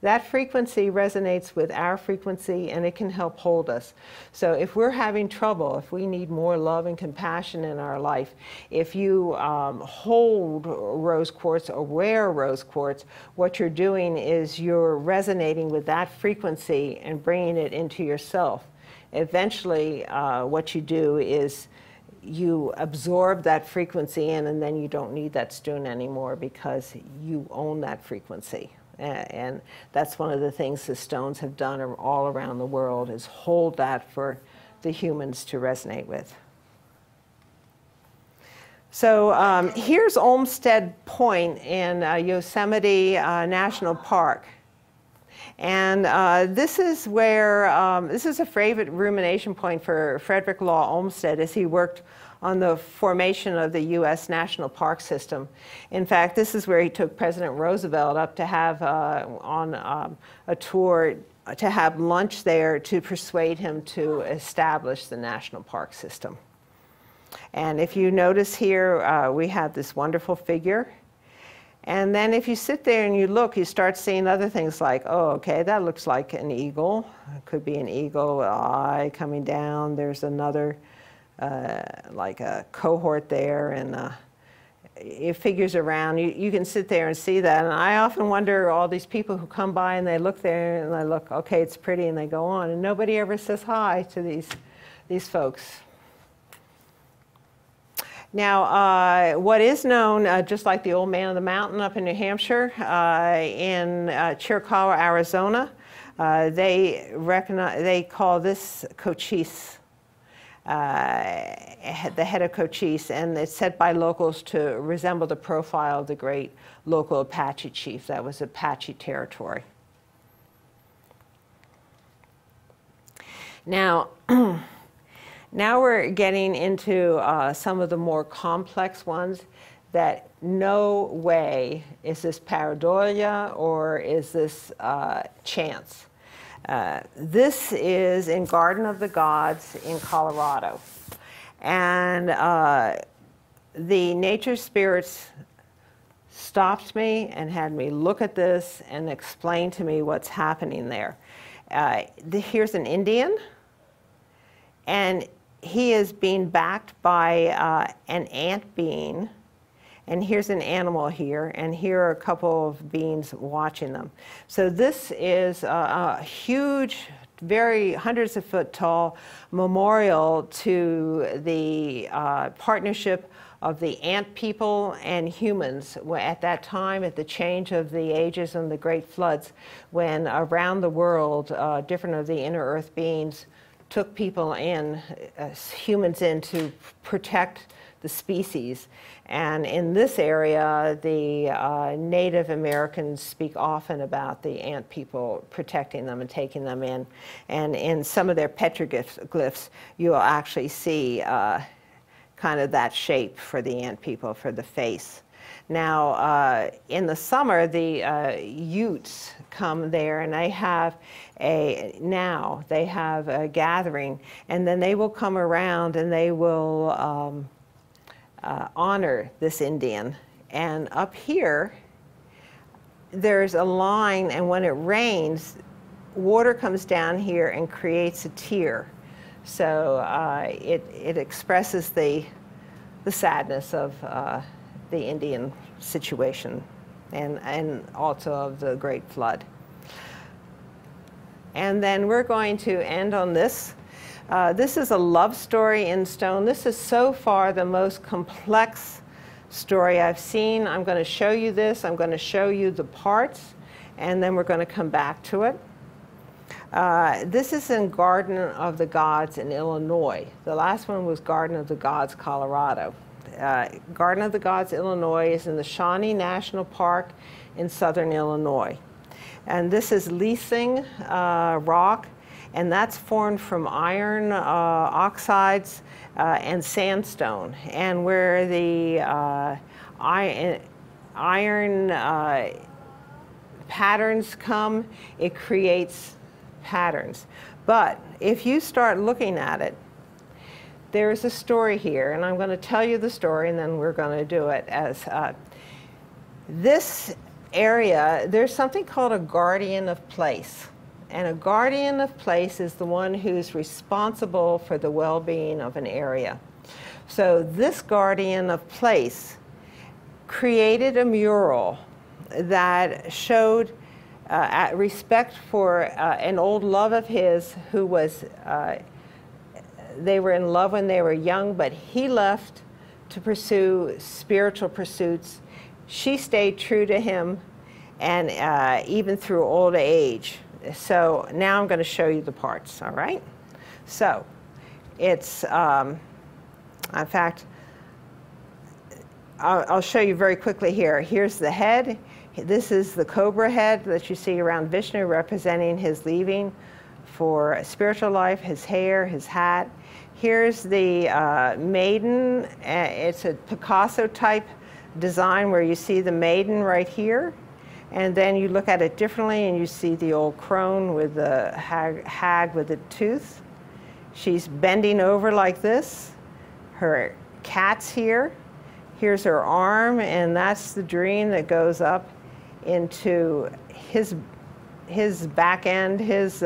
That frequency resonates with our frequency, and it can help hold us. So if we're having trouble, if we need more love and compassion in our life, if you hold rose quartz or wear rose quartz, what you're doing is you're resonating with that frequency and bringing it into yourself. Eventually, what you do is you absorb that frequency in, and then you don't need that stone anymore because you own that frequency. And that's one of the things the stones have done all around the world, is hold that for the humans to resonate with. So here's Olmsted Point in Yosemite National Park. And this is where, this is a favorite rumination point for Frederick Law Olmsted as he worked on the formation of the U.S. National Park System. In fact, this is where he took President Roosevelt up to have on a tour to have lunch there to persuade him to establish the National Park System. And if you notice here, we have this wonderful figure. And then if you sit there and you look, you start seeing other things like, oh, okay, that looks like an eagle. It could be an eagle eye coming down. There's another like a cohort there, and it figures around. You can sit there and see that. And I often wonder, all these people who come by and they look there and they look, okay, it's pretty, and they go on, and nobody ever says hi to these folks. Now, what is known, just like the Old Man of the Mountain up in New Hampshire, in Chiricahua, Arizona, they call this Cochise. The head of Cochise, and it's said by locals to resemble the profile of the great local Apache chief. That was Apache territory. Now, now we're getting into some of the more complex ones that no way is this pareidolia or is this chance. This is in Garden of the Gods in Colorado. And the nature spirits stopped me and had me look at this and explain to me what's happening there. Here's an Indian, and he is being backed by an ant being. And here's an animal here, and here are a couple of beings watching them. So this is a huge very hundreds of foot tall memorial to the partnership of the ant people and humans at that time, at the change of the ages and the great floods, when around the world different of the inner earth beings took people in, humans in, to protect the species. And in this area, the Native Americans speak often about the ant people protecting them and taking them in. And in some of their petroglyphs, you'll actually see kind of that shape for the ant people, for the face. Now, in the summer, the Utes come there, and they have a gathering, and then they will come around and they will honor this Indian. And up here, there's a line, and when it rains, water comes down here and creates a tear. So it expresses the sadness of the Indian situation and also of the Great Flood. And then we're going to end on this. This is a love story in stone. This is so far the most complex story I've seen. I'm going to show you this. I'm going to show you the parts, and then we're going to come back to it. This is in Garden of the Gods in Illinois. The last one was Garden of the Gods, Colorado. Garden of the Gods, Illinois is in the Shawnee National Park in southern Illinois. And this is leasing rock, and that's formed from iron oxides and sandstone. And where the iron patterns come, it creates patterns. But if you start looking at it, there's a story here, and I'm going to tell you the story, and then we're going to do it as this area. There's something called a guardian of place. And a guardian of place is the one who's responsible for the well-being of an area. So this guardian of place created a mural that showed respect for an old love of his who was, they were in love when they were young, but he left to pursue spiritual pursuits. She stayed true to him, and even through old age. So now I'm going to show you the parts, all right? So it's, in fact, I'll show you very quickly here. Here's the head. This is the cobra head that you see around Vishnu, representing his leaving for spiritual life, his hair, his hat. Here's the maiden. It's a Picasso type design where you see the maiden right here. And then you look at it differently and you see the old crone with the hag with the tooth. She's bending over like this. Her cat's here. Here's her arm, and that's the dream that goes up into his back end, his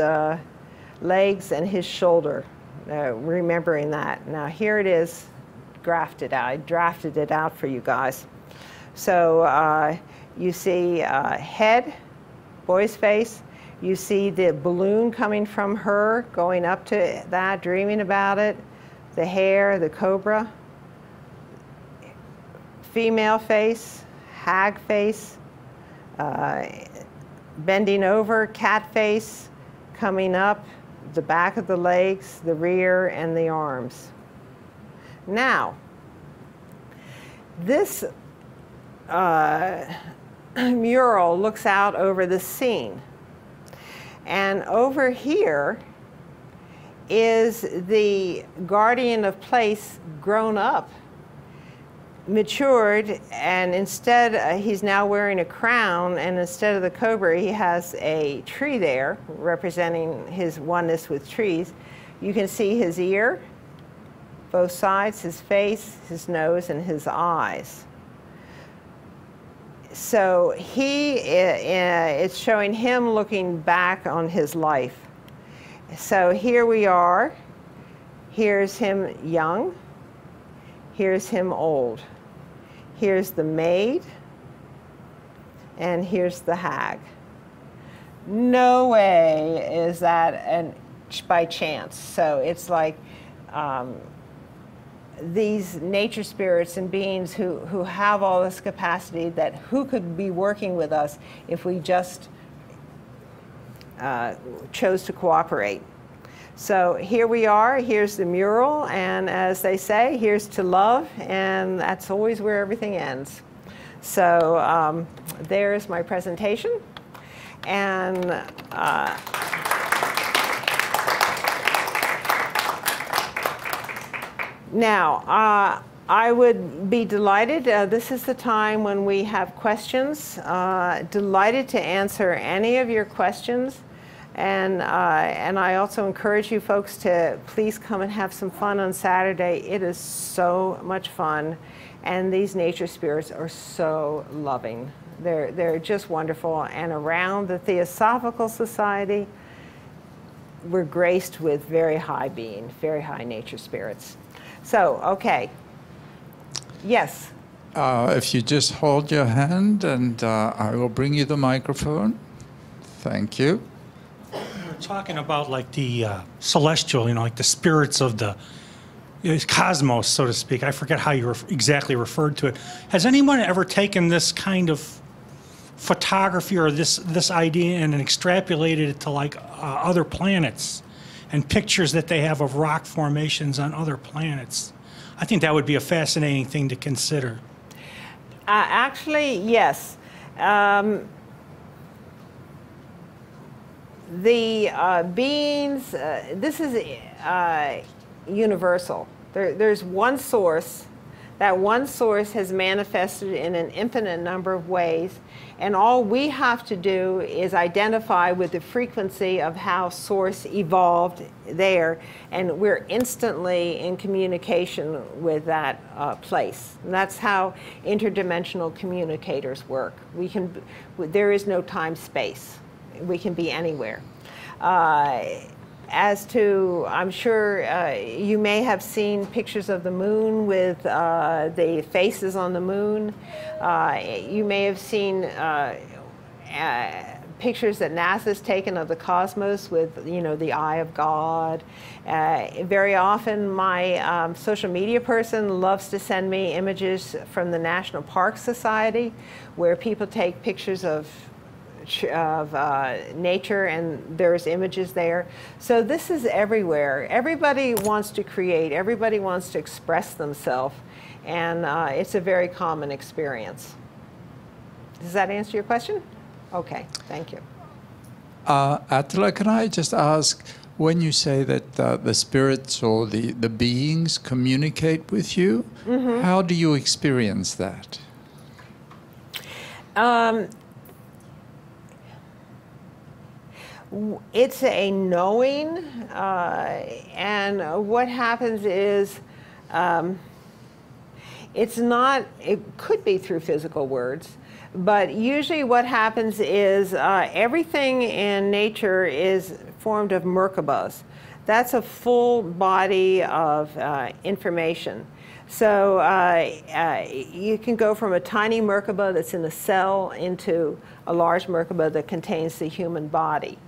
legs, and his shoulder, remembering that. Now here it is grafted out. I drafted it out for you guys. So you see head, boy's face. You see the balloon coming from her, going up to that, dreaming about it. The hair, the cobra. Female face, hag face. Bending over, cat face, coming up, the back of the legs, the rear, and the arms. Now, this mural looks out over the scene. And over here is the guardian of place grown up, matured, and instead he's now wearing a crown, and instead of the cobra he has a tree there representing his oneness with trees. You can see his ear, both sides, his face, his nose, and his eyes. So it's showing him looking back on his life. So here we are. Here's him young. Here's him old. Here's the maid. And here's the hag. No way is that an by chance. So it's like these nature spirits and beings who have all this capacity, that who could be working with us if we just chose to cooperate. So here we are, here's the mural, and as they say, here's to love, and that's always where everything ends. So there's my presentation. And now, I would be delighted. This is the time when we have questions. Delighted to answer any of your questions. And I also encourage you folks to please come and have some fun on Saturday. It is so much fun. And these nature spirits are so loving. They're just wonderful. And around the Theosophical Society, we're graced with very high being, very high nature spirits. So, okay. Yes? If you just hold your hand, and I will bring you the microphone. Thank you. We're talking about like the celestial, you know, like the spirits of the cosmos, so to speak. I forget how you exactly referred to it. Has anyone ever taken this kind of photography or this idea and extrapolated it to like other planets and pictures that they have of rock formations on other planets? I think that would be a fascinating thing to consider. Actually, yes. The beings, this is universal. There's one source. That one source has manifested in an infinite number of ways, and all we have to do is identify with the frequency of how source evolved there, and we're instantly in communication with that place. And that's how interdimensional communicators work. There is no time-space. We can be anywhere. As to, I'm sure you may have seen pictures of the moon with the faces on the moon. You may have seen pictures that NASA's taken of the cosmos with, you know, the eye of God. Very often my social media person loves to send me images from the National Park Society, where people take pictures of nature, and there's images there. So this is everywhere. Everybody wants to create, everybody wants to express themselves, and it's a very common experience. Does that answer your question? Okay, thank you. Atala, can I just ask, when you say that the spirits or the beings communicate with you, how do you experience that? It's a knowing, and what happens is, it's not, it could be through physical words, but usually what happens is everything in nature is formed of Merkabahs. That's a full body of information. So you can go from a tiny Merkabah that's in a cell into a large Merkabah that contains the human body.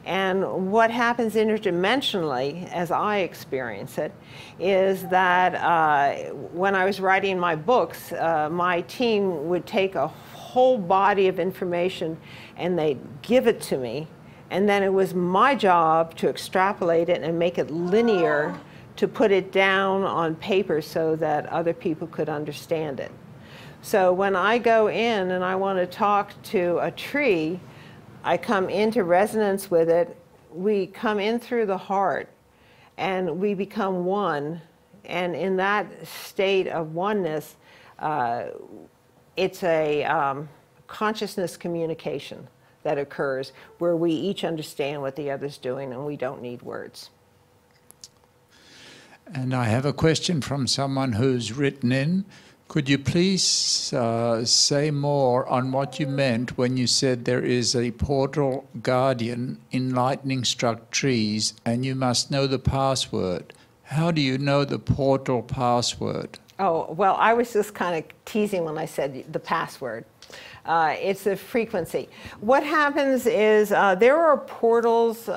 And what happens interdimensionally, as I experience it, is that when I was writing my books, my team would take a whole body of information and they'd give it to me. And then it was my job to extrapolate it and make it linear, to put it down on paper so that other people could understand it. So when I go in and I want to talk to a tree, I come into resonance with it. We come in through the heart and we become one. And in that state of oneness, it's a consciousness communication that occurs where we each understand what the other's doing and we don't need words. And I have a question from someone who's written in. Could you please say more on what you meant when you said there is a portal guardian in lightning-struck trees and you must know the password? How do you know the portal password? Oh, well, I was just kind of teasing when I said the password. It's a frequency. What happens is there are portals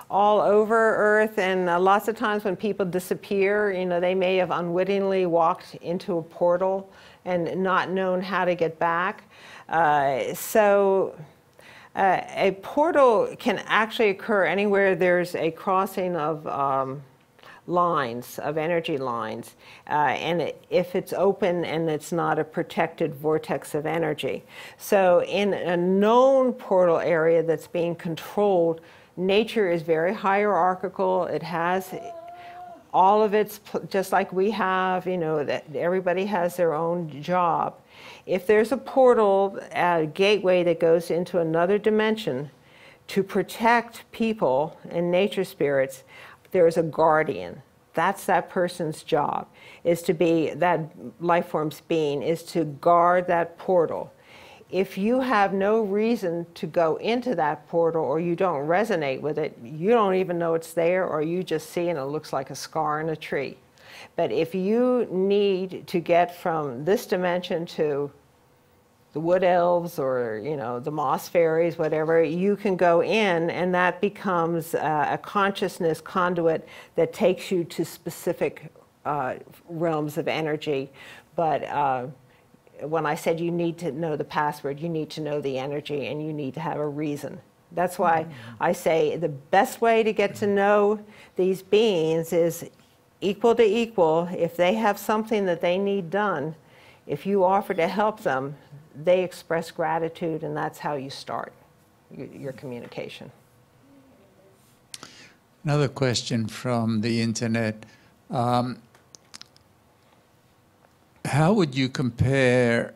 all over Earth, and lots of times when people disappear, you know, they may have unwittingly walked into a portal and not known how to get back. A portal can actually occur anywhere there's a crossing of lines, of energy lines, and if it's open and it's not a protected vortex of energy. So in a known portal area that's being controlled, nature is very hierarchical. It has all of its, just like we have, you know, that everybody has their own job. If there's a portal, a gateway that goes into another dimension to protect people and nature spirits, there's a guardian. That's that person's job, is to be, that life form's being, is to guard that portal. If you have no reason to go into that portal, or you don't resonate with it, you don't even know it's there, or you just see and it looks like a scar in a tree. But if you need to get from this dimension to the wood elves, or, you know, the moss fairies, whatever, you can go in, and that becomes a consciousness conduit that takes you to specific realms of energy. But when I said you need to know the password, you need to know the energy, and you need to have a reason. That's why I say the best way to get to know these beings is equal to equal. If they have something that they need done, if you offer to help them, they express gratitude, and that's how you start your communication. Another question from the internet. How would you compare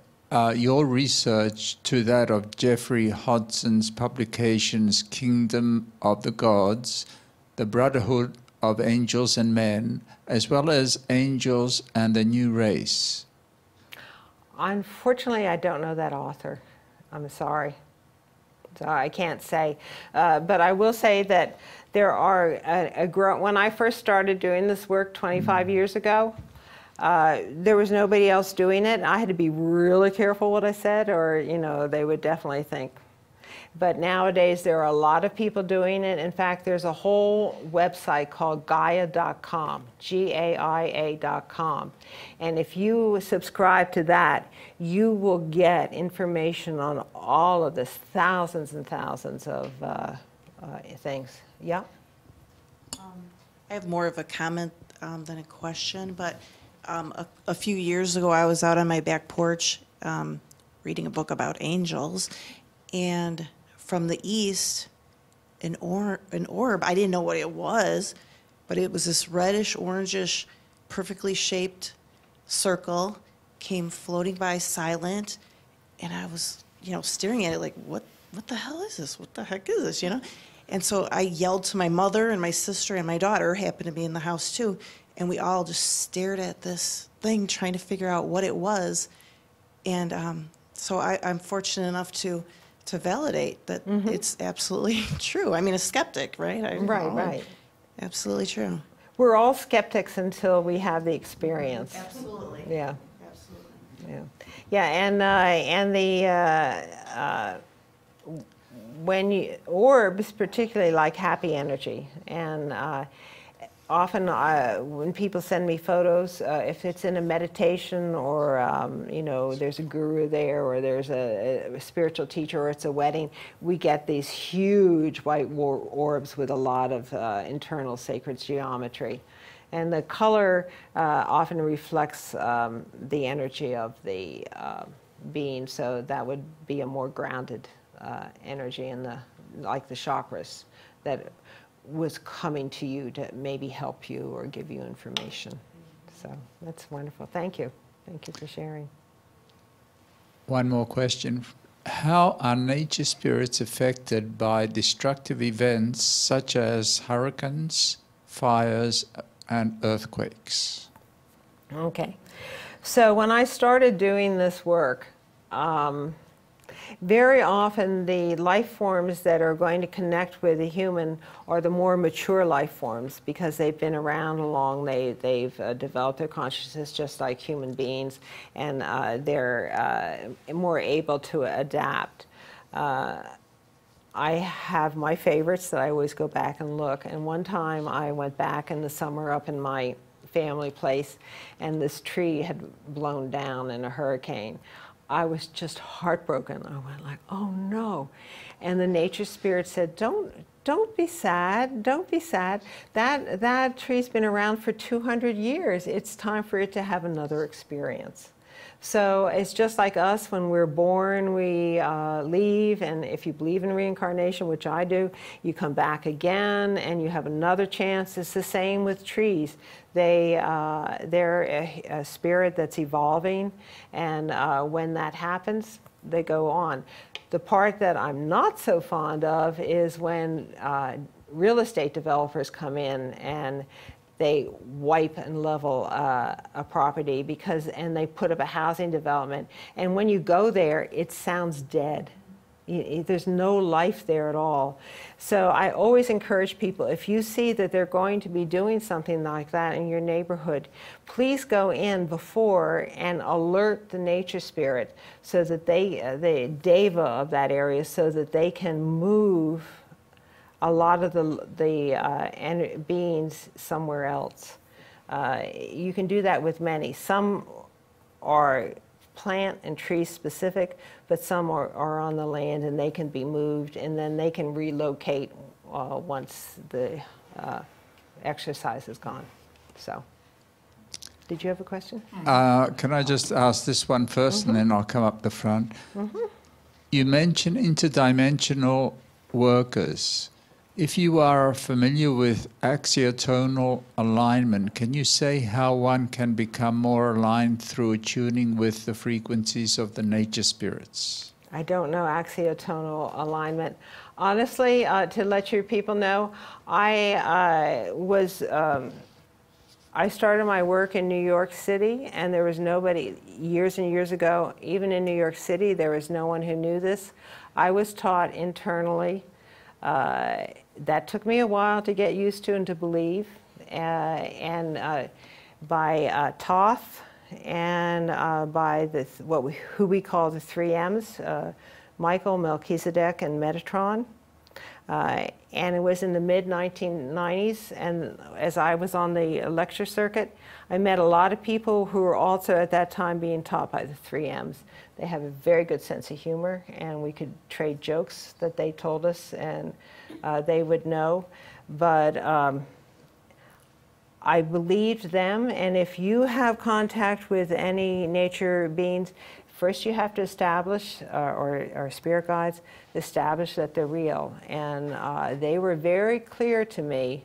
your research to that of Jeffrey Hodson's publications, Kingdom of the Gods, The Brotherhood of Angels and Men, as well as Angels and the New Race? Unfortunately, I don't know that author. I'm sorry. So I can't say. But I will say that there are when I first started doing this work 25 years ago, there was nobody else doing it. I had to be really careful what I said, or, you know, they would definitely think. But nowadays, there are a lot of people doing it. In fact, there's a whole website called Gaia.com, Gaia.com. And if you subscribe to that, you will get information on all of this, thousands and thousands of things. Yeah? I have more of a comment than a question, but a few years ago, I was out on my back porch reading a book about angels, and from the east, an orb, I didn't know what it was, but it was this reddish, orangish, perfectly shaped circle, came floating by silent, and I was, you know, staring at it like, what the hell is this? What the heck is this, you know? And so I yelled to my mother, and my sister and my daughter happened to be in the house too, and we all just stared at this thing trying to figure out what it was. And so I'm fortunate enough to validate that it's absolutely true. I mean, a skeptic, right? Right. Absolutely true. We're all skeptics until we have the experience. Absolutely. Yeah. Absolutely. Yeah, and the orbs particularly like happy energy, and often when people send me photos, if it's in a meditation, or you know, there's a guru there, or there's a spiritual teacher, or it's a wedding, we get these huge white orbs with a lot of internal sacred geometry. And the color often reflects the energy of the being, so that would be a more grounded energy in the, like the chakras, that was coming to you to maybe help you or give you information. So that's wonderful. Thank you. Thank you for sharing. One more question. How are nature spirits affected by destructive events such as hurricanes, fires, and earthquakes? Okay. So when I started doing this work, very often the life forms that are going to connect with a human are the more mature life forms, because they've been around long, they've developed their consciousness just like human beings, and they're more able to adapt. I have my favorites that I always go back and look. And one time I went back in the summer up in my family place, and this tree had blown down in a hurricane. I was just heartbroken. I went like, oh no. And the nature spirit said, don't be sad, don't be sad. That tree's been around for 200 years. It's time for it to have another experience. So it's just like us, when we're born, we leave, and if you believe in reincarnation, which I do, you come back again and you have another chance. It's the same with trees. They're a spirit that's evolving, and when that happens, they go on. The part that I'm not so fond of is when real estate developers come in and they wipe and level a property and they put up a housing development. And when you go there, it sounds dead. There's no life there at all. So I always encourage people, if you see that they're going to be doing something like that in your neighborhood, please go in before and alert the nature spirit so that the deva of that area, so that they can move a lot of the beings somewhere else. You can do that with many. Some are plant and tree specific, but some are on the land and they can be moved, and then they can relocate once the exercise is gone. So, did you have a question? Can I just ask this one first, and then I'll come up the front? You mentioned interdimensional workers. If you are familiar with axiotonal alignment, can you say how one can become more aligned through attuning with the frequencies of the nature spirits? I don't know axiotonal alignment. Honestly, to let your people know, I started my work in New York City, and there was nobody, years and years ago, even in New York City, there was no one who knew this. I was taught internally. That took me a while to get used to and to believe, by Thoth and by who we call the 3Ms, Michael, Melchizedek, and Metatron. And it was in the mid-1990s, and as I was on the lecture circuit, I met a lot of people who were also at that time being taught by the 3Ms. They have a very good sense of humor, and we could trade jokes that they told us, and they would know. But I believed them, and if you have contact with any nature beings, first you have to establish, or spirit guides, establish that they're real. And they were very clear to me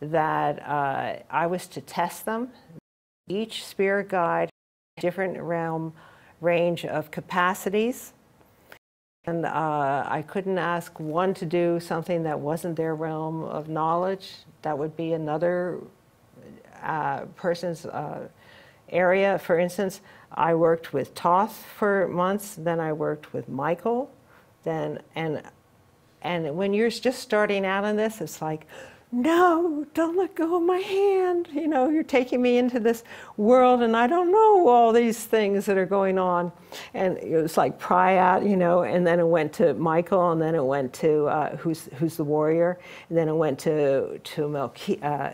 that I was to test them. Each spirit guide has a different range of capacities. And I couldn't ask one to do something that wasn't their realm of knowledge. That would be another person's area. For instance, I worked with Thoth for months, then I worked with Michael, and when you're just starting out on this, it's like, no, don't let go of my hand. You know, you're taking me into this world, and I don't know all these things that are going on. And it was like pry out, you know, and then it went to Michael, and then it went to who's the warrior, and then it went to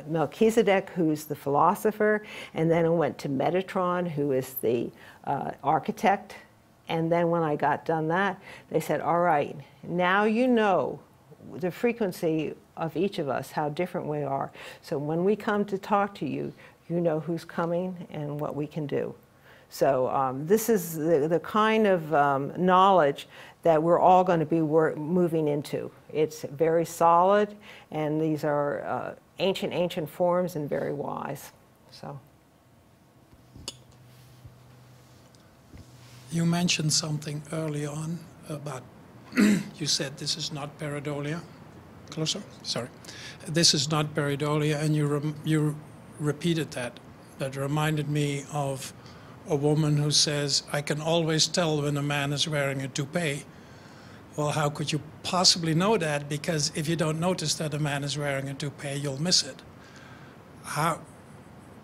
Melchizedek, who's the philosopher, and then it went to Metatron, who is the architect. And then when I got done that, they said, all right, now you know the frequency of each of us, how different we are. So when we come to talk to you, you know who's coming and what we can do. So this is the kind of knowledge that we're all going to be moving into. It's very solid, and these are ancient forms and very wise. So. You mentioned something early on about, you said this is not pareidolia. Closer? Sorry. This is not pareidolia, and you repeated that. That reminded me of a woman who says, I can always tell when a man is wearing a toupee. Well, how could you possibly know that? Because if you don't notice that a man is wearing a toupee, you'll miss it.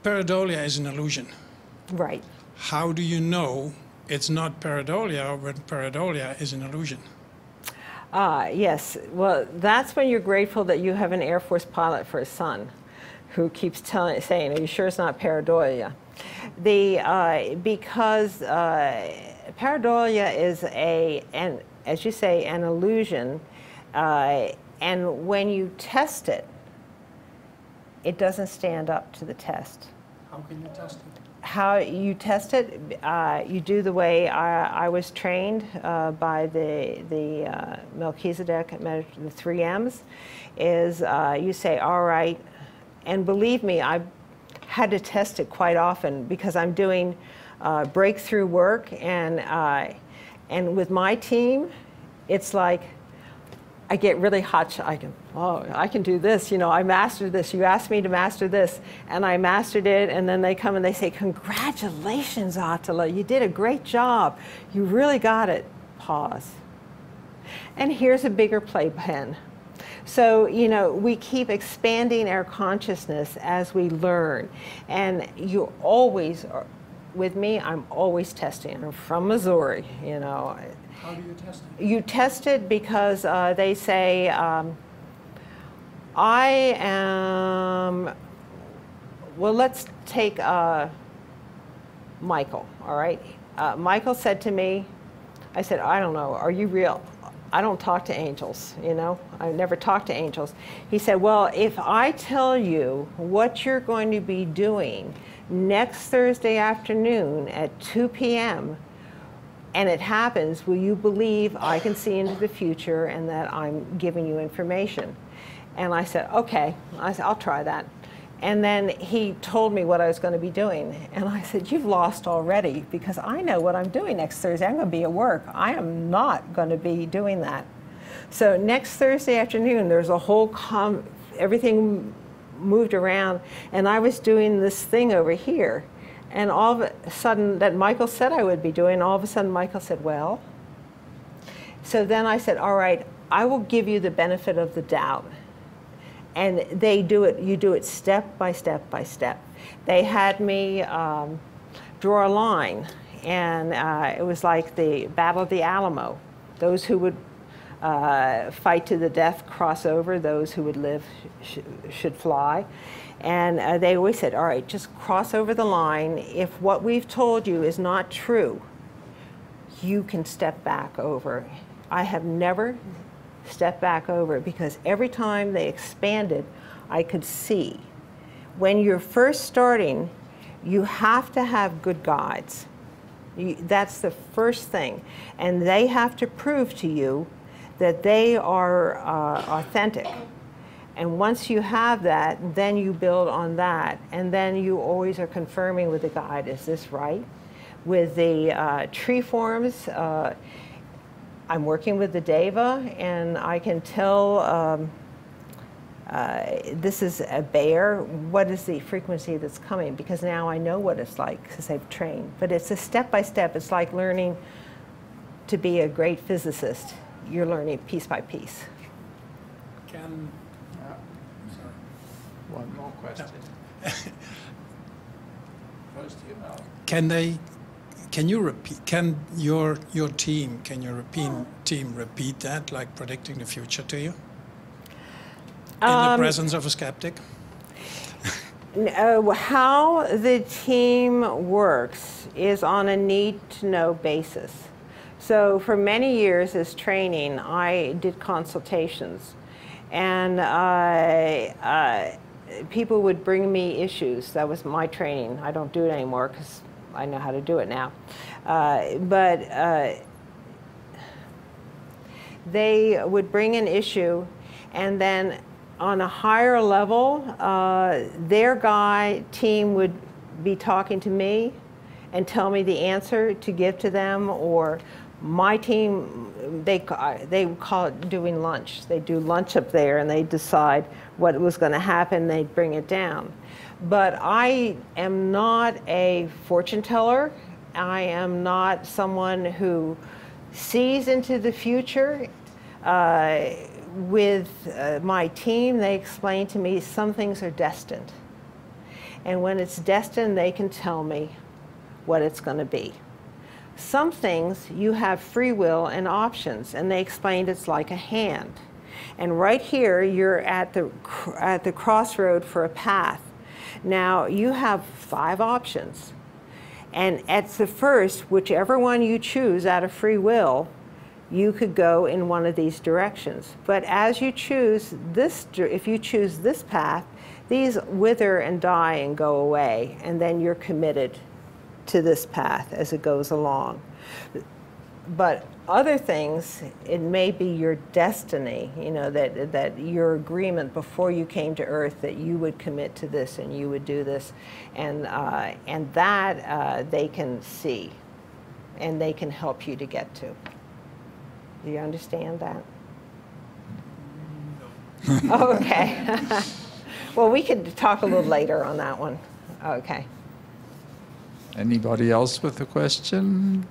Pareidolia is an illusion. Right. How do you know it's not pareidolia when pareidolia is an illusion? Yes. Well, that's when you're grateful that you have an Air Force pilot for a son who keeps saying, are you sure it's not pareidolia? Because pareidolia is as you say, an illusion. And when you test it, it doesn't stand up to the test. How can you test it? How you test it, you do the way I was trained by the Melchizedek, the 3 M's, is you say, all right, and believe me, I've had to test it quite often because I'm doing breakthrough work, and with my team, it's like, I get really hot. I can do this. You know, I mastered this. You asked me to master this, and I mastered it. And then they come and they say, "Congratulations, Atala! You did a great job. You really got it." Pause. And here's a bigger playpen. So, you know, we keep expanding our consciousness as we learn, and you always are. With me, I'm always testing. I'm from Missouri. You know. How do you test it? You test it because they say, I am, well, let's take Michael, all right? Michael said to me, I said, I don't know, are you real? I don't talk to angels, you know? I never talk to angels. He said, well, if I tell you what you're going to be doing next Thursday afternoon at 2 p.m., and it happens, will you believe I can see into the future and that I'm giving you information? And I said, okay. I said, I'll try that. And then he told me what I was going to be doing. And I said, you've lost already because I know what I'm doing next Thursday. I'm going to be at work. I am not going to be doing that. So next Thursday afternoon, there's a whole, everything moved around. And I was doing this thing over here. And all of a sudden, that Michael said I would be doing, all of a sudden Michael said, well. So then I said, all right, I will give you the benefit of the doubt. And they do it, you do it step by step by step. They had me draw a line, and it was like the Battle of the Alamo. Those who would fight to the death cross over, those who would live should fly. And they always said, all right, just cross over the line. If what we've told you is not true, you can step back over. I have never stepped back over because every time they expanded, I could see. When you're first starting, you have to have good guides. That's the first thing. And they have to prove to you that they are authentic. And once you have that, then you build on that. And then you always are confirming with the guide, is this right? With the tree forms, I'm working with the Deva, and I can tell this is a bear. What is the frequency that's coming? Because now I know what it's like because I've trained. But it's a step by step. It's like learning to be a great physicist. You're learning piece by piece. One more question. First, you know. Can you repeat? Can your team? Can your team repeat that, like predicting the future to you, in the presence of a skeptic? How the team works is on a need-to-know basis. So for many years as training, I did consultations, and people would bring me issues. That was my training. I don't do it anymore because I know how to do it now. But they would bring an issue, and then on a higher level, their team would be talking to me and tell me the answer to give to them, or my team, they call it doing lunch. They do lunch up there and they decide what was going to happen, they'd bring it down. But I am not a fortune teller. I am not someone who sees into the future. With my team, they explain to me some things are destined. And when it's destined, they can tell me what it's going to be. Some things you have free will and options, and they explained it's like a hand. And right here, you're at the crossroad for a path. Now, you have 5 options. And at the first, whichever one you choose out of free will, you could go in one of these directions. But as you choose this, if you choose this path, these wither and die and go away, and then you're committed to this path as it goes along. But other things, it may be your destiny, you know, that your agreement before you came to Earth that you would commit to this and you would do this, and that they can see, and they can help you to get to. Do you understand that? No. Okay. Well, we could talk a little later on that one. Okay. Anybody else with a question?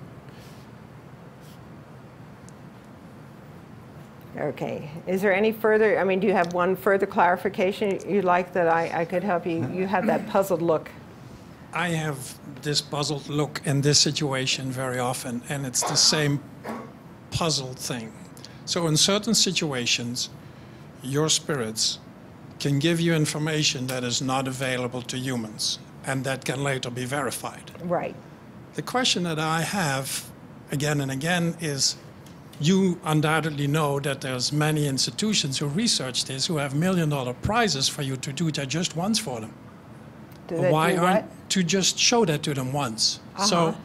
Okay. Is there any further, I mean, do you have one further clarification you'd like that I could help you? You have that puzzled look. I have this puzzled look in this situation very often, and it's the same puzzled thing. So in certain situations, your spirits can give you information that is not available to humans, and that can later be verified. Right. The question that I have again and again is, you undoubtedly know that there's many institutions who research this who have $1 million prizes for you to do that just once for them. Why aren't to just show that to them once? So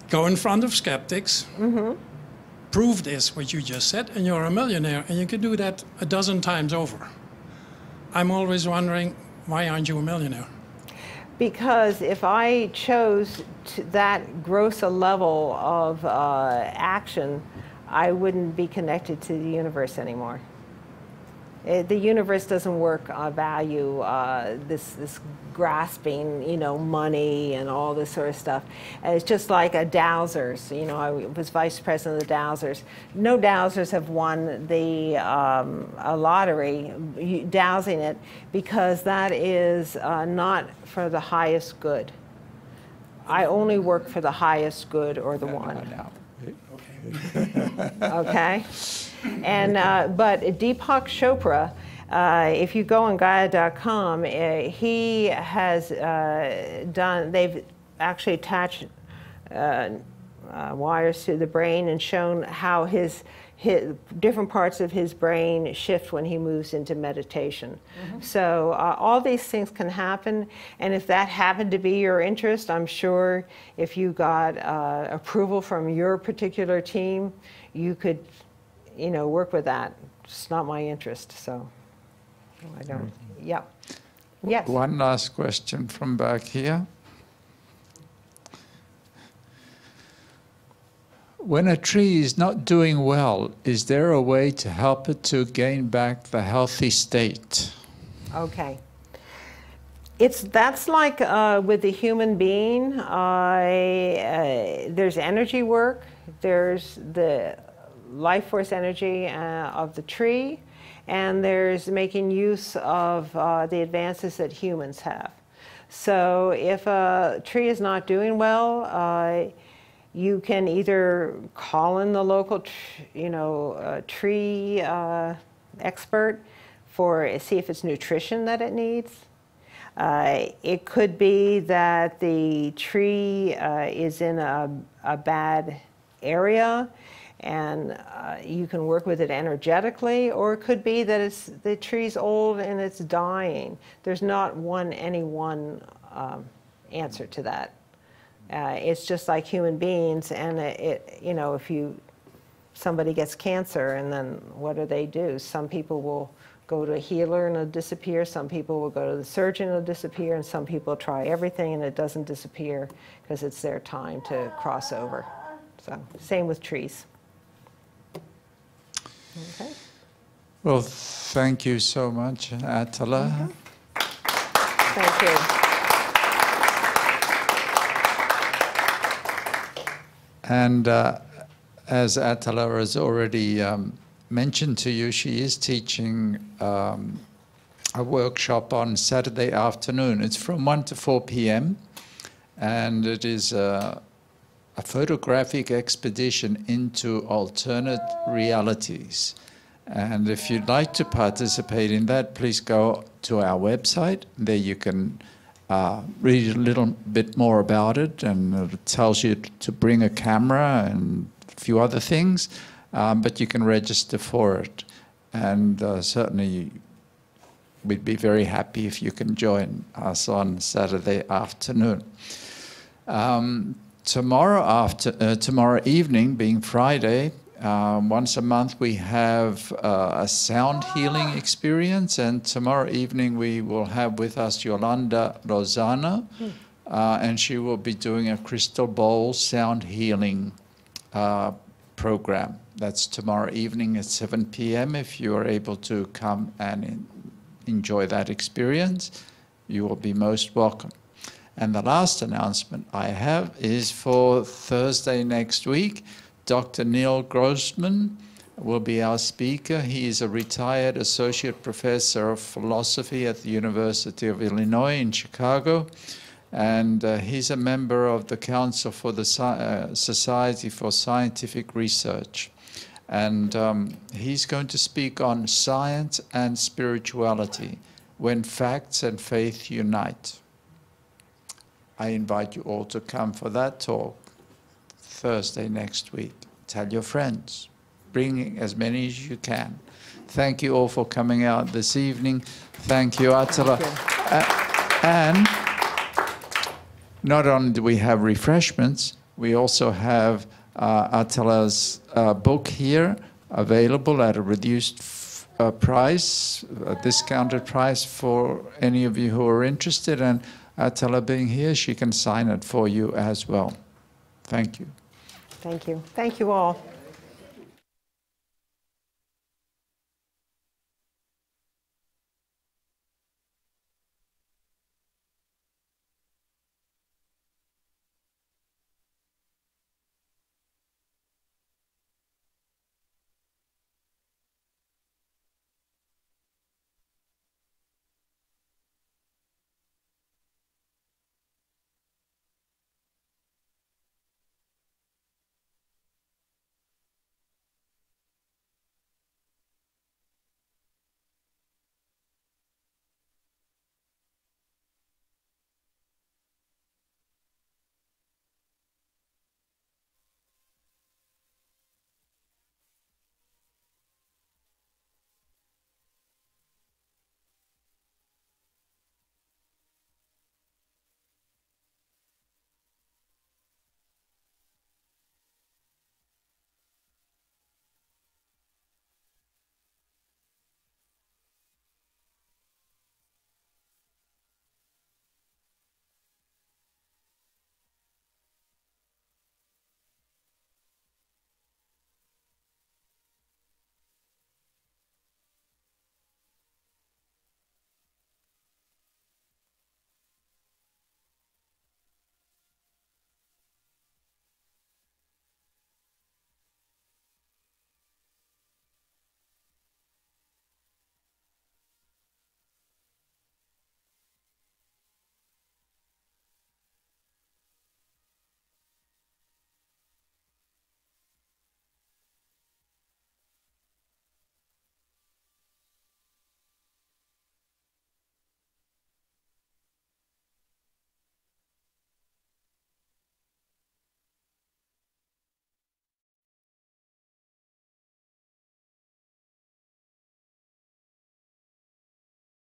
go in front of skeptics, prove this, what you just said, and you're a millionaire, and you can do that a dozen times over. I'm always wondering, why aren't you a millionaire? Because if I chose that gross a level of action, I wouldn't be connected to the universe anymore. The universe doesn't work value this grasping, you know, money and all this sort of stuff. And it's just like a Dowsers. You know, I was vice president of the Dowsers. No Dowsers have won the a lottery, dowsing it, because that is not for the highest good. I only work for the highest good or the one. Okay. And but Deepak Chopra, if you go on Gaia.com, he has they've actually attached wires to the brain and shown how his different parts of his brain shift when he moves into meditation. So all these things can happen, and if that happened to be your interest, I'm sure if you got approval from your particular team, you could, you know, work with that. It's not my interest, so I don't. Yeah. Yes. One last question from back here. When a tree is not doing well, is there a way to help it to gain back the healthy state? Okay. That's like with the human being. There's energy work. There's the life force energy of the tree, and there's making use of the advances that humans have. So if a tree is not doing well, you can either call in the local, tree expert see if it's nutrition that it needs. It could be that the tree is in a bad area, and you can work with it energetically, or it could be that the tree's old and it's dying. There's not any one answer to that. It's just like human beings, and if somebody gets cancer, and then what do? Some people will go to a healer and it'll disappear. Some people will go to the surgeon and it'll disappear, and some people try everything and it doesn't disappear because it's their time to cross over. So same with trees. Okay. Well, thank you so much, Atala. Thank you. And as Atala has already mentioned to you, she is teaching a workshop on Saturday afternoon. It's from 1 to 4 p.m. and it is a a photographic expedition into alternate realities. And if you'd like to participate in that, please go to our website. There you can read a little bit more about it, and it tells you to bring a camera and a few other things, but you can register for it. And certainly we'd be very happy if you can join us on Saturday afternoon. Tomorrow evening, being Friday, once a month we have a sound healing experience, and tomorrow evening we will have with us Yolanda Lozano, and she will be doing a crystal bowl sound healing program. That's tomorrow evening at 7 p.m. If you are able to come and enjoy that experience, you will be most welcome. And the last announcement I have is for Thursday next week. Dr. Neil Grossman will be our speaker. He is a retired associate professor of philosophy at the University of Illinois in Chicago, and he's a member of the Council for the Society for Scientific Research. And he's going to speak on science and spirituality, when facts and faith unite. I invite you all to come for that talk Thursday next week. Tell your friends. Bring as many as you can. Thank you all for coming out this evening. Thank you, Atala. And not only do we have refreshments, we also have Atala's book here available at a reduced price, a discounted price for any of you who are interested. And Atala being here, she can sign it for you as well. Thank you. Thank you. Thank you all.